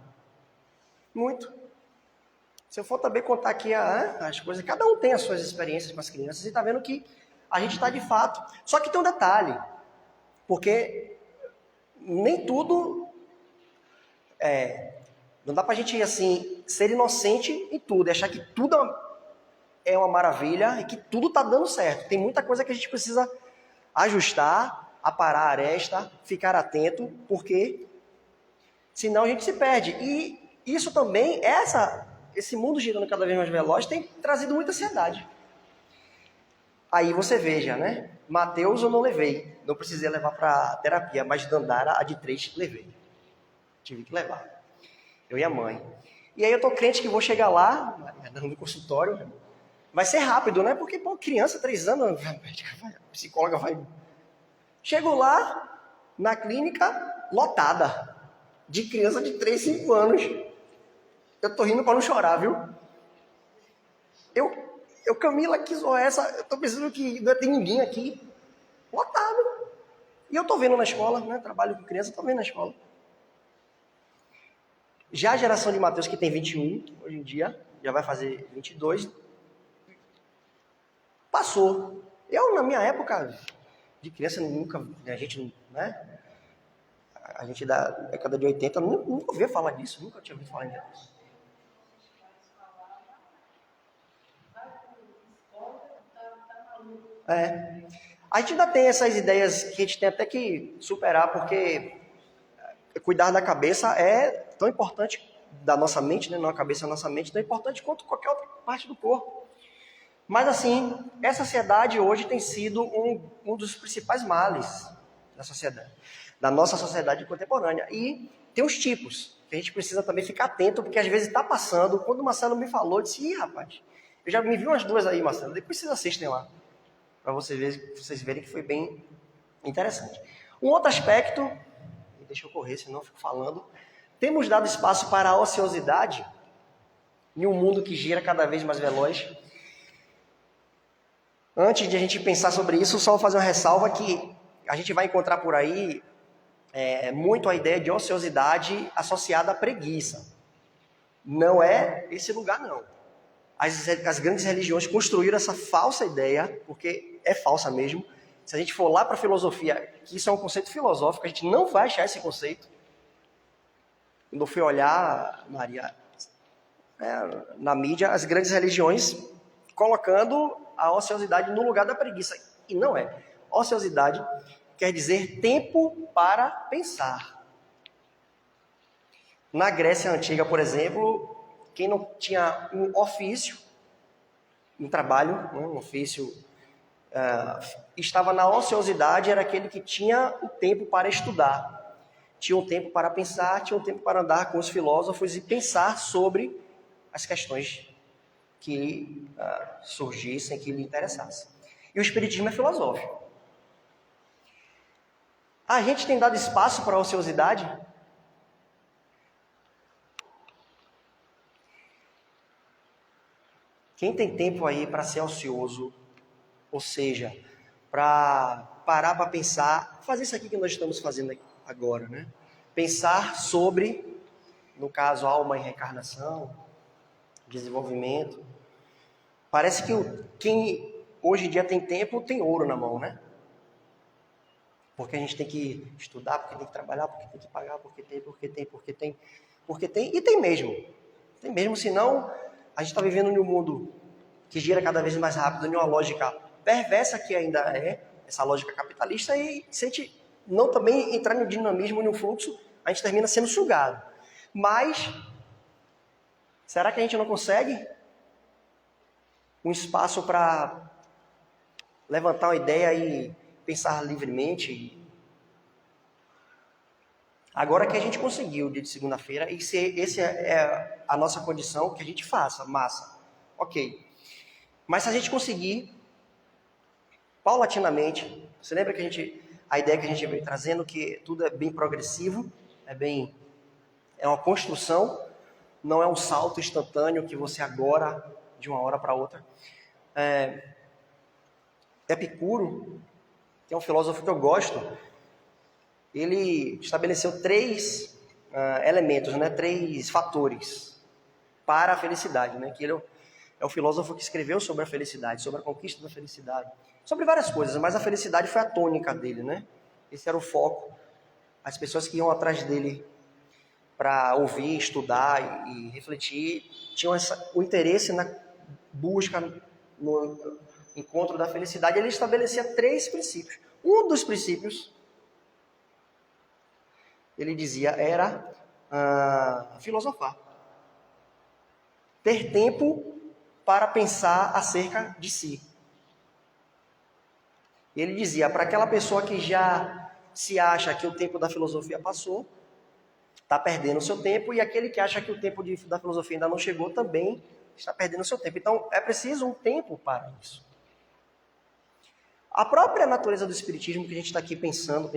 Muito. Se eu for também contar aqui as coisas, cada um tem as suas experiências com as crianças e está vendo que a gente está de fato. Só que tem um detalhe. Porque nem tudo... não dá para a gente assim, ser inocente em tudo. E achar que tudo é uma maravilha e que tudo está dando certo. Tem muita coisa que a gente precisa ajustar, aparar a aresta, ficar atento, porque senão a gente se perde. E isso também, esse mundo girando cada vez mais veloz, tem trazido muita ansiedade. Aí você veja, né? Mateus eu não levei, não precisei levar para terapia, mas Dandara, a de 3, levei. Tive que levar. Eu e a mãe. E aí eu tô crente que vou chegar lá, no consultório, vai ser rápido, né? Porque, criança, 3 anos, a psicóloga vai... Chego lá, na clínica, lotada. De criança de 3, 5 anos. Eu tô rindo para não chorar, viu? Camila, que zoa essa? Eu tô pensando que não tem ninguém aqui. Lotado. E eu tô vendo na escola, né? Trabalho com criança, tô vendo na escola. Já a geração de Mateus, que tem 21, hoje em dia, já vai fazer 22, passou. Eu, na minha época de criança, nunca, a gente, né? A gente da década de 80, nunca ouvia falar disso, nunca tinha ouvido falar disso. A gente ainda tem essas ideias que a gente tem até que superar, porque cuidar da cabeça é tão importante da nossa mente, né? Não a cabeça, a nossa mente, tão importante quanto qualquer outra parte do corpo. Mas assim, essa ansiedade hoje tem sido um dos principais males da sociedade, da nossa sociedade contemporânea. E tem os tipos, que a gente precisa também ficar atento, porque às vezes está passando. Quando o Marcelo me falou, eu disse, rapaz, eu já me vi umas 2 aí, Marcelo, depois vocês assistem lá, para vocês verem que foi bem interessante. Um outro aspecto, deixa eu correr, senão eu fico falando, temos dado espaço para a ociosidade em um mundo que gira cada vez mais veloz. Antes de a gente pensar sobre isso, só vou fazer uma ressalva que a gente vai encontrar por aí muito a ideia de ociosidade associada à preguiça. Não é esse lugar, não. As grandes religiões construíram essa falsa ideia, porque é falsa mesmo. Se a gente for lá para a filosofia, que isso é um conceito filosófico, a gente não vai achar esse conceito. Quando eu fui olhar, Maria, na mídia, as grandes religiões colocando a ociosidade no lugar da preguiça. E não é. Ociosidade quer dizer tempo para pensar. Na Grécia Antiga, por exemplo, quem não tinha um ofício, um trabalho, um ofício, estava na ociosidade, era aquele que tinha o tempo para estudar. Tinha um tempo para pensar, tinha um tempo para andar com os filósofos e pensar sobre as questões que surgissem, que lhe interessassem. E o espiritismo é filosófico. A gente tem dado espaço para a ociosidade? Quem tem tempo aí para ser ocioso, ou seja, para parar para pensar, fazer isso aqui que nós estamos fazendo agora, né? Pensar sobre, no caso, alma e reencarnação, desenvolvimento. Parece que quem hoje em dia tem tempo tem ouro na mão, né? Porque a gente tem que estudar, porque tem que trabalhar, porque tem que pagar, porque tem, e tem mesmo. Tem mesmo, senão a gente está vivendo em um mundo que gira cada vez mais rápido, em uma lógica perversa que ainda é, essa lógica capitalista, e se a gente não também entrar no dinamismo, no fluxo, a gente termina sendo sugado. Mas, será que a gente não consegue um espaço para levantar uma ideia e pensar livremente? Agora que a gente conseguiu, dia de segunda-feira, e se essa é a nossa condição, que a gente faça, massa. Ok. Mas se a gente conseguir, paulatinamente, você lembra que a ideia que a gente veio trazendo, que tudo é bem progressivo, é uma construção, não é um salto instantâneo que você agora, de uma hora para outra. Epicuro, que é um filósofo que eu gosto, ele estabeleceu 3 elementos, né, 3 fatores para a felicidade, né, que ele é o filósofo que escreveu sobre a felicidade, sobre a conquista da felicidade, sobre várias coisas, mas a felicidade foi a tônica dele, né? Esse era o foco. As pessoas que iam atrás dele para ouvir, estudar e refletir tinham o interesse na busca, no encontro da felicidade. Ele estabelecia 3 princípios. Um dos princípios, ele dizia, era filosofar. Ter tempo para pensar acerca de si. Ele dizia, para aquela pessoa que já se acha que o tempo da filosofia passou, está perdendo o seu tempo, e aquele que acha que o tempo da filosofia ainda não chegou, também está perdendo o seu tempo. Então, é preciso um tempo para isso. A própria natureza do espiritismo, que a gente está aqui pensando,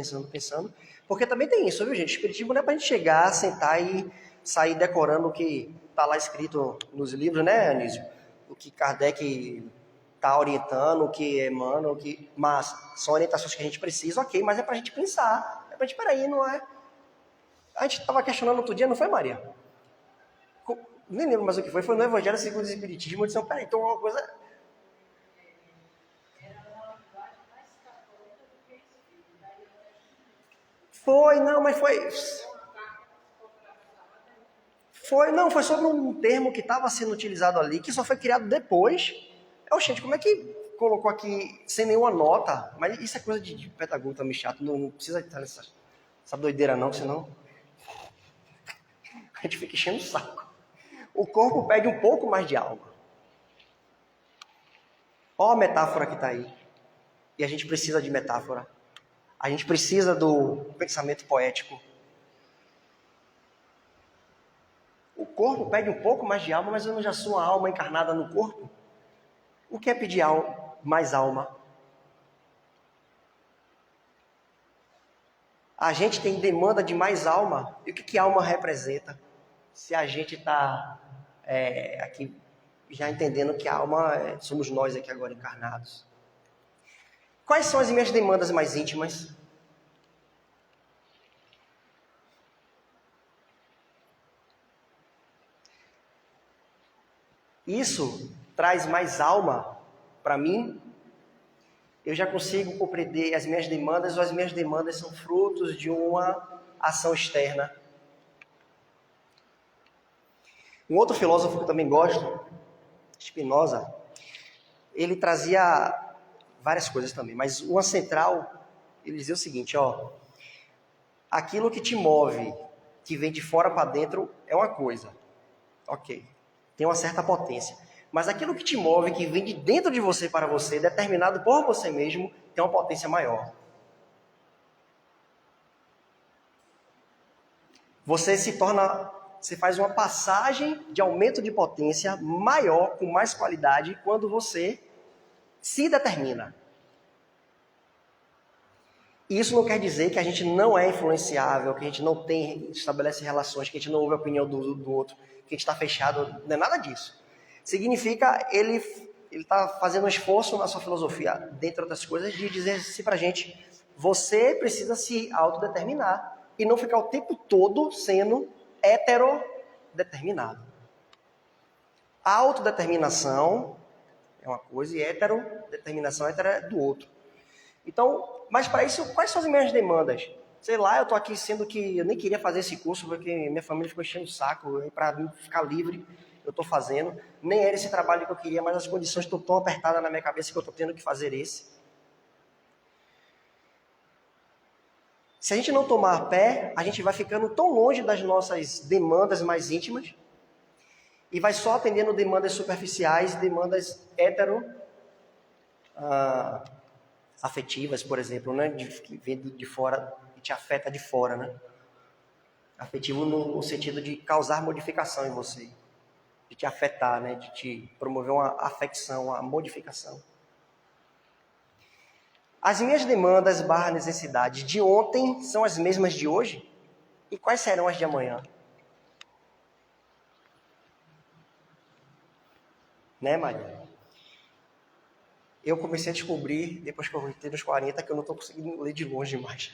porque também tem isso, viu, gente? O espiritismo não é para a gente chegar, sentar e sair decorando o que está lá escrito nos livros, né, Anísio? O que Kardec está orientando, o que Emmanuel, mas são orientações que a gente precisa, ok, mas é para a gente pensar. É para a gente, peraí, não é... A gente estava questionando outro dia, não foi, Maria? Nem lembro mais o que foi no Evangelho segundo o Espiritismo. Eu disse, peraí, então uma coisa... Foi, não, mas foi... Foi sobre um termo que estava sendo utilizado ali, que só foi criado depois. Gente, como é que colocou aqui sem nenhuma nota? Mas isso é coisa de pedagogo também chato, não precisa estar nessa doideira não, senão a gente fica enchendo o saco. O corpo pede um pouco mais de alma. Olha a metáfora que está aí. E a gente precisa de metáfora. A gente precisa do pensamento poético. O corpo pede um pouco mais de alma, mas eu não já sou uma alma encarnada no corpo? O que é pedir mais alma? A gente tem demanda de mais alma. E o que alma representa? Se a gente está aqui já entendendo que a alma somos nós aqui agora encarnados. Quais são as minhas demandas mais íntimas? isso traz mais alma para mim, eu já consigo compreender as minhas demandas, ou as minhas demandas são frutos de uma ação externa. Um outro filósofo que eu também gosto, Spinoza, ele trazia várias coisas também, mas uma central, ele dizia o seguinte, aquilo que te move, que vem de fora para dentro, é uma coisa, ok, tem uma certa potência, mas aquilo que te move, que vem de dentro de você para você, determinado por você mesmo, tem uma potência maior. Você faz uma passagem de aumento de potência maior, com mais qualidade, quando você se determina. Isso não quer dizer que a gente não é influenciável, que a gente não estabelece relações, que a gente não ouve a opinião do outro, que a gente está fechado, não é nada disso. Significa ele está fazendo um esforço na sua filosofia, dentre outras coisas, de dizer assim para a gente, você precisa se autodeterminar e não ficar o tempo todo sendo heterodeterminado. A autodeterminação é uma coisa e heterodeterminação é do outro. Então, mas para isso, quais são as minhas demandas? Sei lá, eu estou aqui sendo que eu nem queria fazer esse curso porque minha família ficou enchendo o saco, e para mim ficar livre, eu estou fazendo. Nem era esse trabalho que eu queria, mas as condições estão tão apertadas na minha cabeça que eu estou tendo que fazer esse. Se a gente não tomar pé, a gente vai ficando tão longe das nossas demandas mais íntimas e vai só atendendo demandas superficiais, demandas afetivas, por exemplo, né? Que vem de fora, que te afeta de fora, né? Afetivo no sentido de causar modificação em você, de te afetar, né? De te promover uma afecção, uma modificação. As minhas demandas / necessidades de ontem são as mesmas de hoje? E quais serão as de amanhã? Né, Maria? Eu comecei a descobrir, depois que eu entrei nos 40, que eu não estou conseguindo ler de longe mais.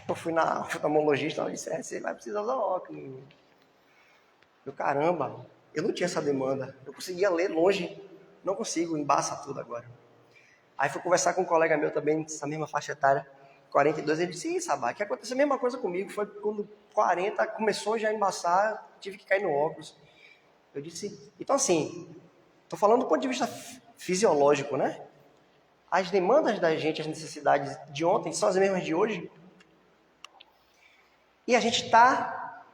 Eu fui na oftalmologista, ela disse, você vai precisar usar óculos. Eu, caramba, eu não tinha essa demanda. Eu conseguia ler longe, não consigo, embaça tudo agora. Aí fui conversar com um colega meu também, dessa mesma faixa etária, 42, ele disse, Sabá, que aconteceu a mesma coisa comigo, foi quando 40 começou já a embaçar, tive que cair no óculos. Eu disse, então assim, estou falando do ponto de vista fisiológico, né? As demandas da gente, as necessidades de ontem são as mesmas de hoje. E a gente está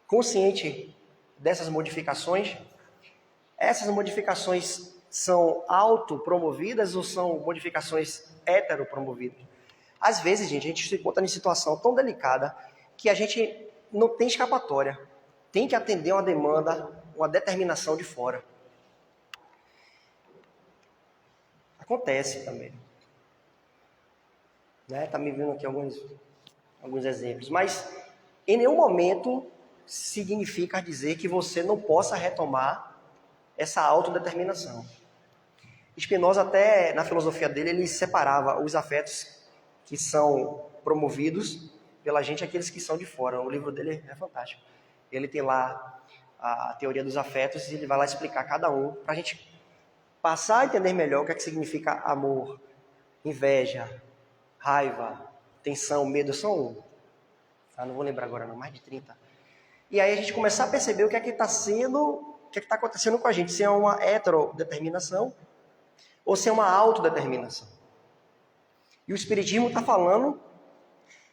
consciente dessas modificações. Essas modificações são autopromovidas ou são modificações heteropromovidas? Às vezes, gente, a gente se encontra em situação tão delicada que a gente não tem escapatória. Tem que atender uma demanda, uma determinação de fora. Acontece também. Né? Tá me vindo aqui alguns exemplos. Mas em nenhum momento significa dizer que você não possa retomar essa autodeterminação. Spinoza, até na filosofia dele, ele separava os afetos que são promovidos pela gente e aqueles que são de fora. O livro dele é fantástico. Ele tem lá a teoria dos afetos e ele vai lá explicar cada um para a gente passar a entender melhor o que é que significa amor, inveja, raiva, tensão, medo. São, não vou lembrar agora não, mais de 30. E aí a gente começar a perceber o que é que está acontecendo com a gente, se é uma heterodeterminação ou se é uma autodeterminação. E o Espiritismo está falando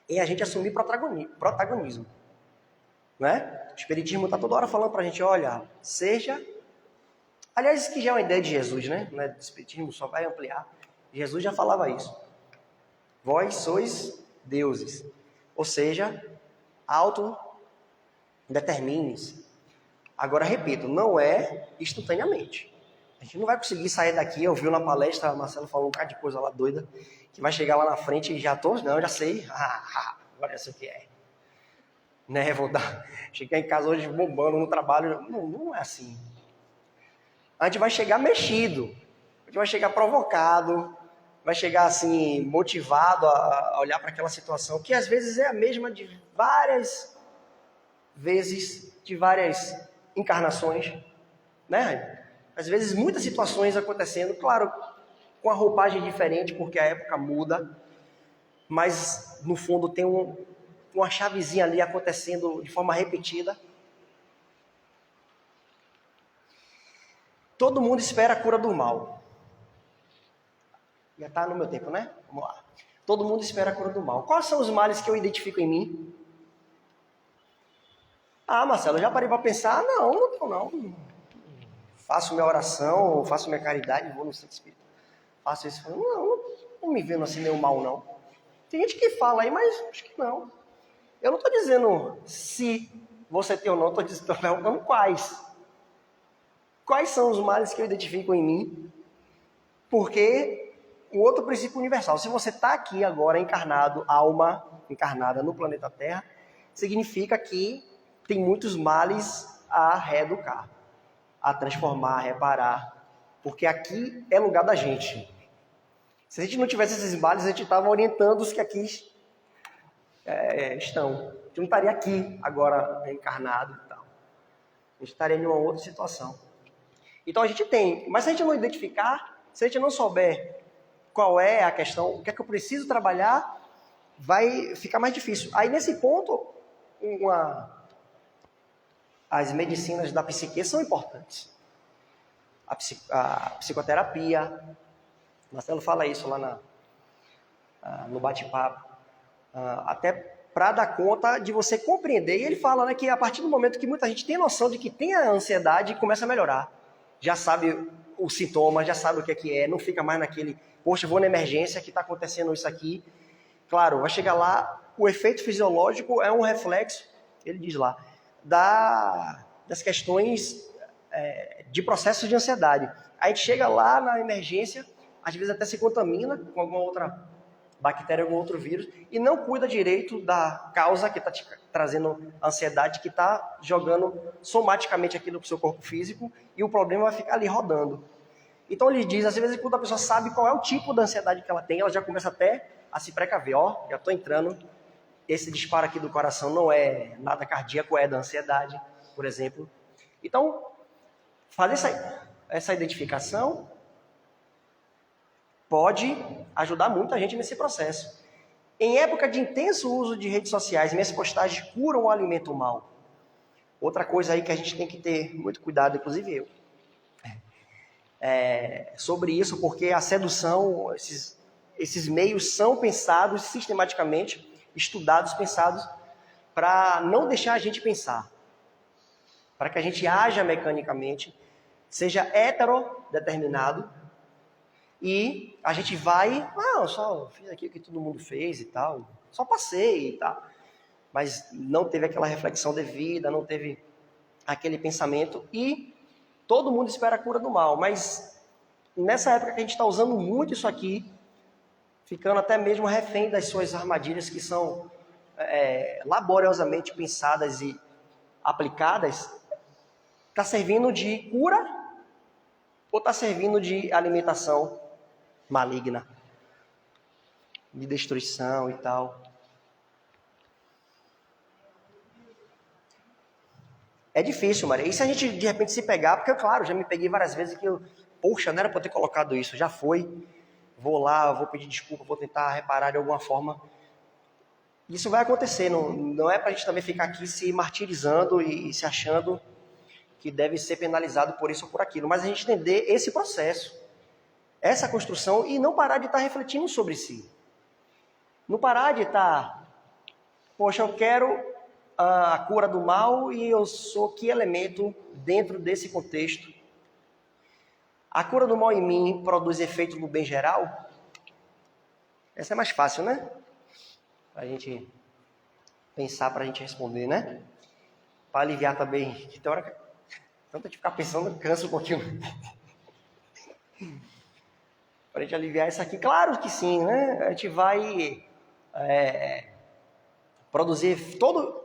em a gente assumir protagonismo. Né? O Espiritismo está toda hora falando para a gente, olha, seja... Aliás, isso que já é uma ideia de Jesus, né? Não é do Espiritismo, só vai ampliar. Jesus já falava isso. Vós sois deuses. Ou seja, autodetermine-se. Agora, repito, não é instantaneamente. A gente não vai conseguir sair daqui, eu vi na palestra, a Marcela falou um bocado de coisa lá doida, que vai chegar lá na frente e já sei, agora já sei o que é. Né, chegar em casa hoje bombando no trabalho, não é assim. A gente vai chegar mexido, a gente vai chegar provocado, vai chegar assim, motivado a olhar para aquela situação, que às vezes é a mesma de várias vezes, de várias encarnações, né? Às vezes muitas situações acontecendo, claro, com a roupagem diferente, porque a época muda, mas no fundo tem uma chavezinha ali acontecendo de forma repetida. Todo mundo espera a cura do mal. Já está no meu tempo, né? Vamos lá. Todo mundo espera a cura do mal. Quais são os males que eu identifico em mim? Ah, Marcelo, eu já parei para pensar. Não. Faço minha oração, faço minha caridade, vou no centro espírita. Faço isso. Não me vendo assim meio mal, não. Tem gente que fala aí, mas acho que não. Eu não estou dizendo se você tem ou não, estou perguntando quais. Quais são os males que eu identifico em mim? Porque o outro princípio universal, se você está aqui agora encarnado, alma encarnada no planeta Terra, significa que tem muitos males a reeducar, a transformar, a reparar, porque aqui é lugar da gente. Se a gente não tivesse esses males, a gente estava orientando os que aqui estão. A gente não estaria aqui agora encarnado e tal. A gente estaria em uma outra situação. Então a gente tem, mas se a gente não identificar, se a gente não souber qual é a questão, o que é que eu preciso trabalhar, vai ficar mais difícil. Aí nesse ponto, as medicinas da psique são importantes. A psicoterapia, Marcelo fala isso lá no bate-papo, até para dar conta de você compreender. E ele fala, né, que a partir do momento que muita gente tem noção de que tem a ansiedade, começa a melhorar. Já sabe os sintomas, já sabe o que é, não fica mais naquele, poxa, vou na emergência que está acontecendo isso aqui. Claro, vai chegar lá, o efeito fisiológico é um reflexo, ele diz lá, das questões de processos de ansiedade. A gente chega lá na emergência, às vezes até se contamina com alguma outra bactéria, algum outro vírus, e não cuida direito da causa que está te trazendo ansiedade, que está jogando somaticamente aquilo para o seu corpo físico, e o problema vai ficar ali rodando. Então ele diz, às vezes quando a pessoa sabe qual é o tipo da ansiedade que ela tem, ela já começa até a se precaver, já estou entrando, esse disparo aqui do coração não é nada cardíaco, é da ansiedade, por exemplo. Então, fazer essa identificação pode ajudar muita gente nesse processo. Em época de intenso uso de redes sociais, minhas postagens curam o alimento mal. Outra coisa aí que a gente tem que ter muito cuidado, inclusive eu, sobre isso, porque a sedução, esses meios são pensados sistematicamente, estudados, pensados, para não deixar a gente pensar, para que a gente haja mecanicamente, seja heterodeterminado, e a gente vai, eu só fiz aquilo que todo mundo fez e tal, só passei e tal, mas não teve aquela reflexão devida, não teve aquele pensamento, e todo mundo espera a cura do mal, mas nessa época que a gente está usando muito isso aqui, ficando até mesmo refém das suas armadilhas que são laboriosamente pensadas e aplicadas, está servindo de cura ou está servindo de alimentação maligna, de destruição e tal. É difícil, Maria. E se a gente de repente se pegar, porque claro, já me peguei várias vezes que poxa, não era para eu ter colocado isso, já foi, vou lá, vou pedir desculpa, vou tentar reparar de alguma forma. Isso vai acontecer, não é para a gente também ficar aqui se martirizando e se achando que deve ser penalizado por isso ou por aquilo, mas a gente entender esse processo, essa construção, e não parar de estar refletindo sobre si. Não parar de estar, poxa, eu quero a cura do mal e eu sou que elemento dentro desse contexto? A cura do mal em mim produz efeito no bem geral? Essa é mais fácil, né? Para a gente pensar, para a gente responder, né? Para aliviar também, que tem hora que tanto de ficar pensando, cansa um pouquinho. Para a gente aliviar isso aqui, claro que sim, né? A gente vai produzir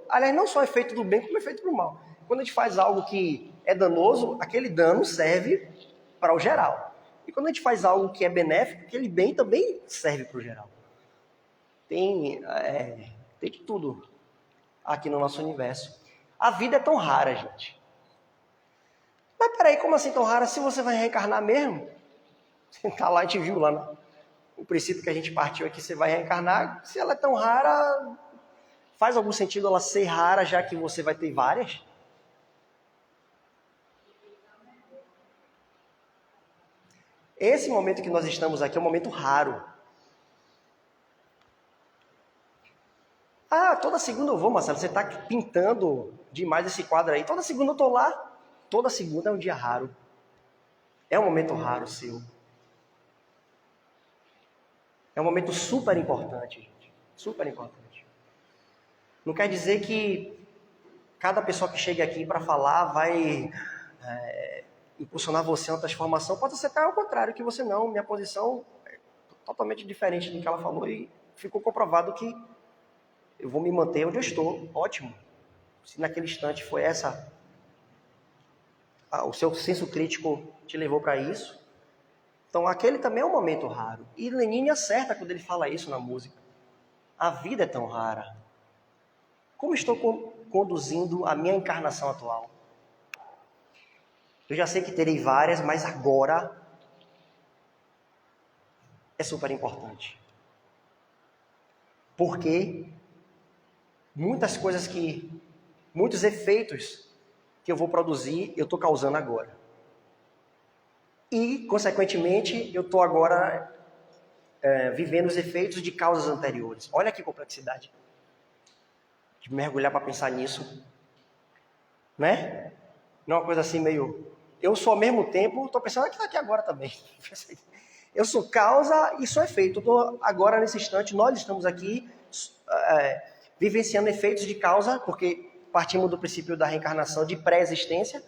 aliás, não só efeito do bem, como efeito do mal. Quando a gente faz algo que é danoso, aquele dano serve para o geral. E quando a gente faz algo que é benéfico, aquele bem também serve para o geral. Tem de tudo aqui no nosso universo. A vida é tão rara, gente. Mas peraí, como assim tão rara? Se você vai reencarnar mesmo? Você tá lá, a gente viu lá o princípio que a gente partiu aqui, você vai reencarnar. Se ela é tão rara, faz algum sentido ela ser rara, já que você vai ter várias? Esse momento que nós estamos aqui é um momento raro. Ah, toda segunda eu vou, Marcelo. Você está pintando demais esse quadro aí. Toda segunda eu estou lá. Toda segunda é um dia raro. É um momento raro seu. É um momento super importante, gente. Super importante. Não quer dizer que cada pessoa que chega aqui para falar vai impulsionar você a uma transformação. Pode ser até ao contrário, que você não. Minha posição é totalmente diferente do que ela falou e ficou comprovado que eu vou me manter onde eu estou. Ótimo. Se naquele instante foi o seu senso crítico te levou para isso. Então aquele também é um momento raro. E Lenine acerta quando ele fala isso na música. A vida é tão rara. Como estou conduzindo a minha encarnação atual? Eu já sei que terei várias, mas agora é super importante. Porque muitos efeitos que eu vou produzir, eu estou causando agora. E, consequentemente, eu estou agora vivendo os efeitos de causas anteriores. Olha que complexidade. De mergulhar para pensar nisso. Né? Não é uma coisa assim meio... Eu sou ao mesmo tempo, estou pensando aqui agora também. Eu sou causa e sou efeito. Eu estou agora, nesse instante, nós estamos aqui vivenciando efeitos de causa, porque partimos do princípio da reencarnação de pré-existência.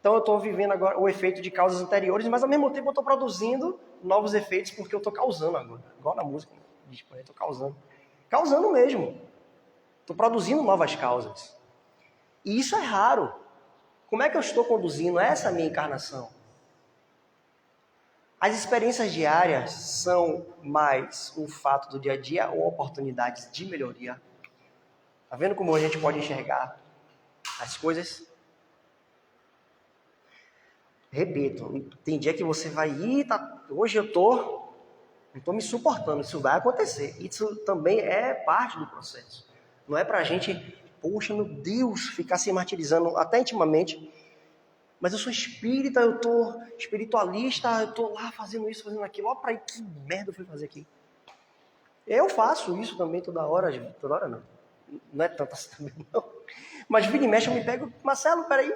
Então eu estou vivendo agora o efeito de causas anteriores, mas ao mesmo tempo eu estou produzindo novos efeitos, porque eu estou causando agora. Igual na música, eu estou causando. Causando mesmo. Estou produzindo novas causas. E isso é raro. Como é que eu estou conduzindo essa minha encarnação? As experiências diárias são mais um fato do dia a dia ou oportunidades de melhoria? Está vendo como a gente pode enxergar as coisas? Repito, tem dia que você vai ir, hoje eu não estou me suportando, isso vai acontecer. Isso também é parte do processo. Não é para a gente, poxa, meu Deus, ficar se martirizando até intimamente. Mas eu sou espírita, eu estou espiritualista, eu estou lá fazendo isso, fazendo aquilo. Olha para aí, que merda eu fui fazer aqui. Eu faço isso também toda hora não. Não é tanto assim também, não. Mas vira e mexe, eu me pego, Marcelo, peraí,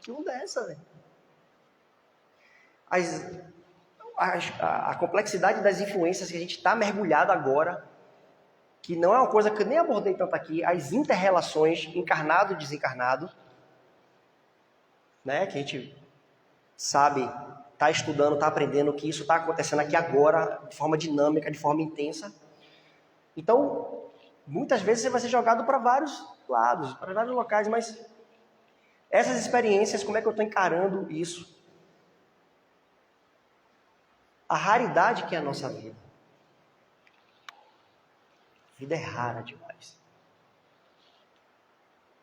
que onda é essa, velho? A complexidade das influências que a gente está mergulhado agora, que não é uma coisa que eu nem abordei tanto aqui, as inter-relações encarnado e desencarnado, né, que a gente sabe, está estudando, está aprendendo que isso está acontecendo aqui agora, de forma dinâmica, de forma intensa. Então, muitas vezes você vai ser jogado para vários lados, para vários locais, mas essas experiências, como é que eu estou encarando isso? A raridade que é a nossa vida. A vida é rara demais.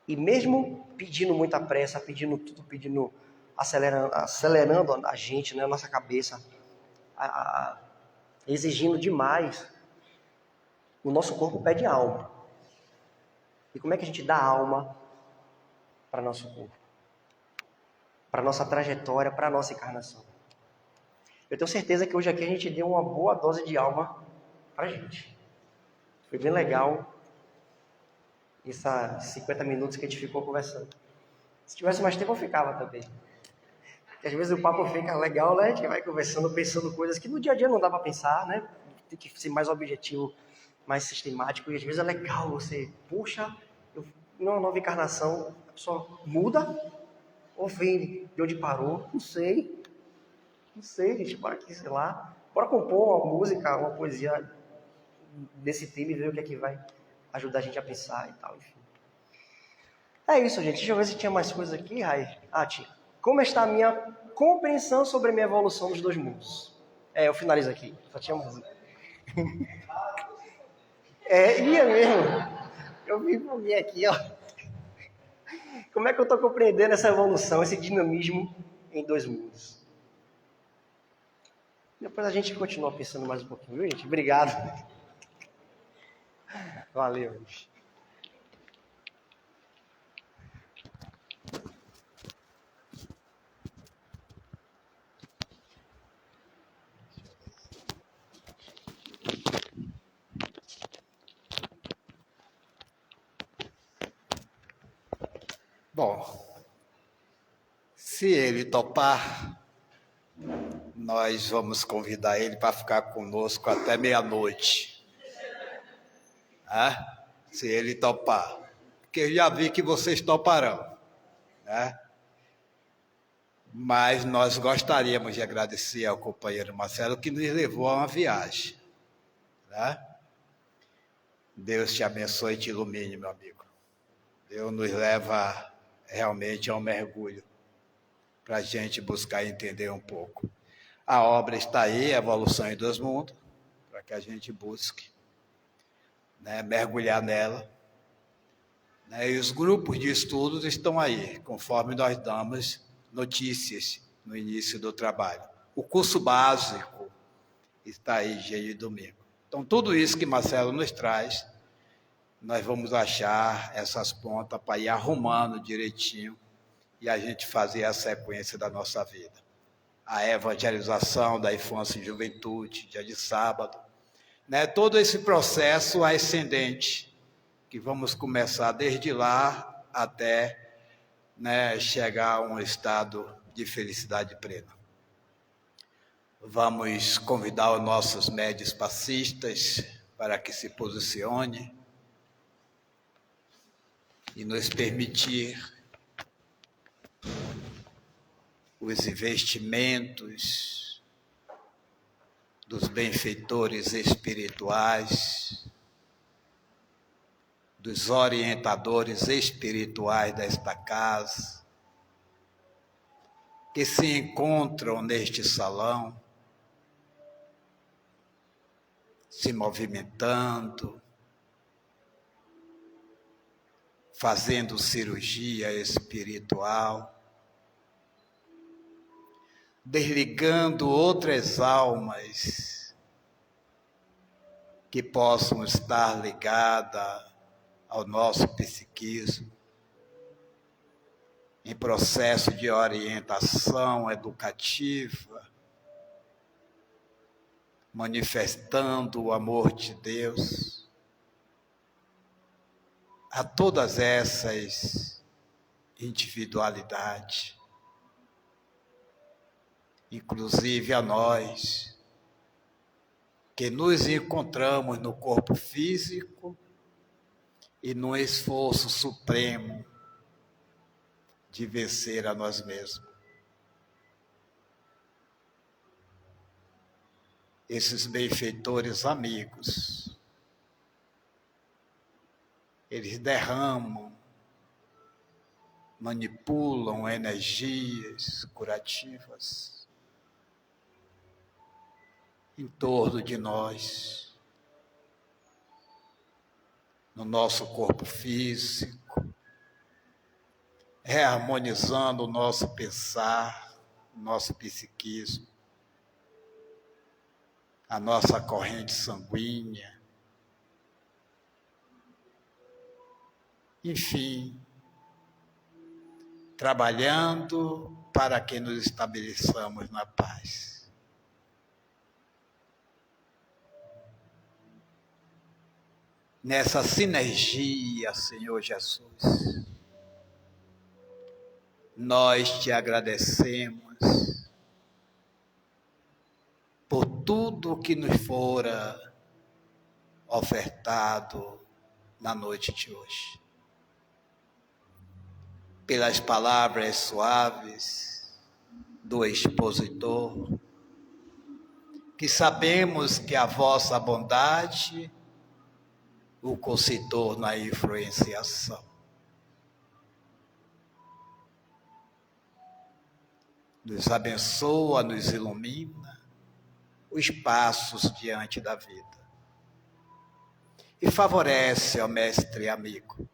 E mesmo pedindo muita pressa, pedindo tudo, acelerando a gente, né, a nossa cabeça, exigindo demais, o nosso corpo pede alma. E como é que a gente dá alma para nosso corpo? Para nossa trajetória, para a nossa encarnação? Eu tenho certeza que hoje aqui a gente deu uma boa dose de alma para a gente. Foi bem legal esses 50 minutos que a gente ficou conversando. Se tivesse mais tempo eu ficava também. Porque às vezes o papo fica legal, né? A gente vai conversando, pensando coisas que no dia a dia não dá para pensar, né? Tem que ser mais objetivo, mais sistemático. E às vezes é legal você, puxa, numa nova encarnação, a pessoa muda ou vem de onde parou, não sei, gente, bora aqui, sei lá, bora compor uma música, uma poesia desse tema e ver o que é que vai ajudar a gente a pensar e tal, enfim. É isso, gente. Deixa eu ver se tinha mais coisas aqui, Rai. Tinha. Como está a minha compreensão sobre a minha evolução dos dois mundos? Eu finalizo aqui. Só tinha música. Ia mesmo. Eu vi aqui, ó. Como é que eu estou compreendendo essa evolução, esse dinamismo em 2 mundos? Depois a gente continua pensando mais um pouquinho, viu, gente? Obrigado. Valeu, gente. Bom, se ele topar, nós vamos convidar ele para ficar conosco até meia-noite. Se ele topar. Porque eu já vi que vocês toparão. Mas nós gostaríamos de agradecer ao companheiro Marcelo que nos levou a uma viagem. Deus te abençoe e te ilumine, meu amigo. Deus nos leva realmente a um mergulho para a gente buscar entender um pouco. A obra está aí, a Evolução em 2 Mundos, para que a gente busque mergulhar nela. E os grupos de estudos estão aí, conforme nós damos notícias no início do trabalho. O curso básico está aí, dia e domingo. Então, tudo isso que Marcelo nos traz, nós vamos achar essas pontas para ir arrumando direitinho e a gente fazer a sequência da nossa vida. A evangelização da infância e juventude, dia de sábado. Todo esse processo ascendente, que vamos começar desde lá até chegar a um estado de felicidade plena. Vamos convidar os nossos médios passistas para que se posicione e nos permitir os investimentos dos benfeitores espirituais, dos orientadores espirituais desta casa, que se encontram neste salão, se movimentando, fazendo cirurgia espiritual, desligando outras almas que possam estar ligadas ao nosso psiquismo, em processo de orientação educativa, manifestando o amor de Deus a todas essas individualidades, inclusive a nós, que nos encontramos no corpo físico e no esforço supremo de vencer a nós mesmos. Esses benfeitores amigos, eles derramam, manipulam energias curativas em torno de nós, no nosso corpo físico, reharmonizando o nosso pensar, o nosso psiquismo, a nossa corrente sanguínea, enfim, trabalhando para que nos estabeleçamos na paz. Nessa sinergia, Senhor Jesus, nós te agradecemos por tudo que nos fora ofertado na noite de hoje. Pelas palavras suaves do expositor, que sabemos que a vossa bondade o concitou na influenciação. Nos abençoa, nos ilumina os passos diante da vida. E favorece, ó Mestre amigo,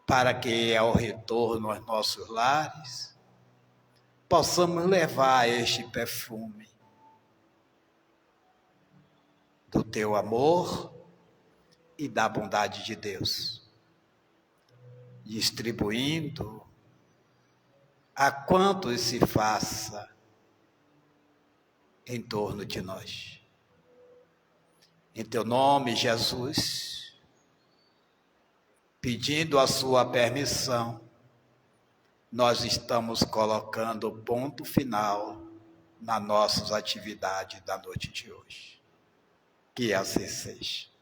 para que ao retorno aos nossos lares possamos levar este perfume do teu amor e da bondade de Deus, distribuindo a quantos se faça em torno de nós. Em teu nome, Jesus, pedindo a sua permissão, nós estamos colocando ponto final nas nossas atividades da noite de hoje. Que assim seja.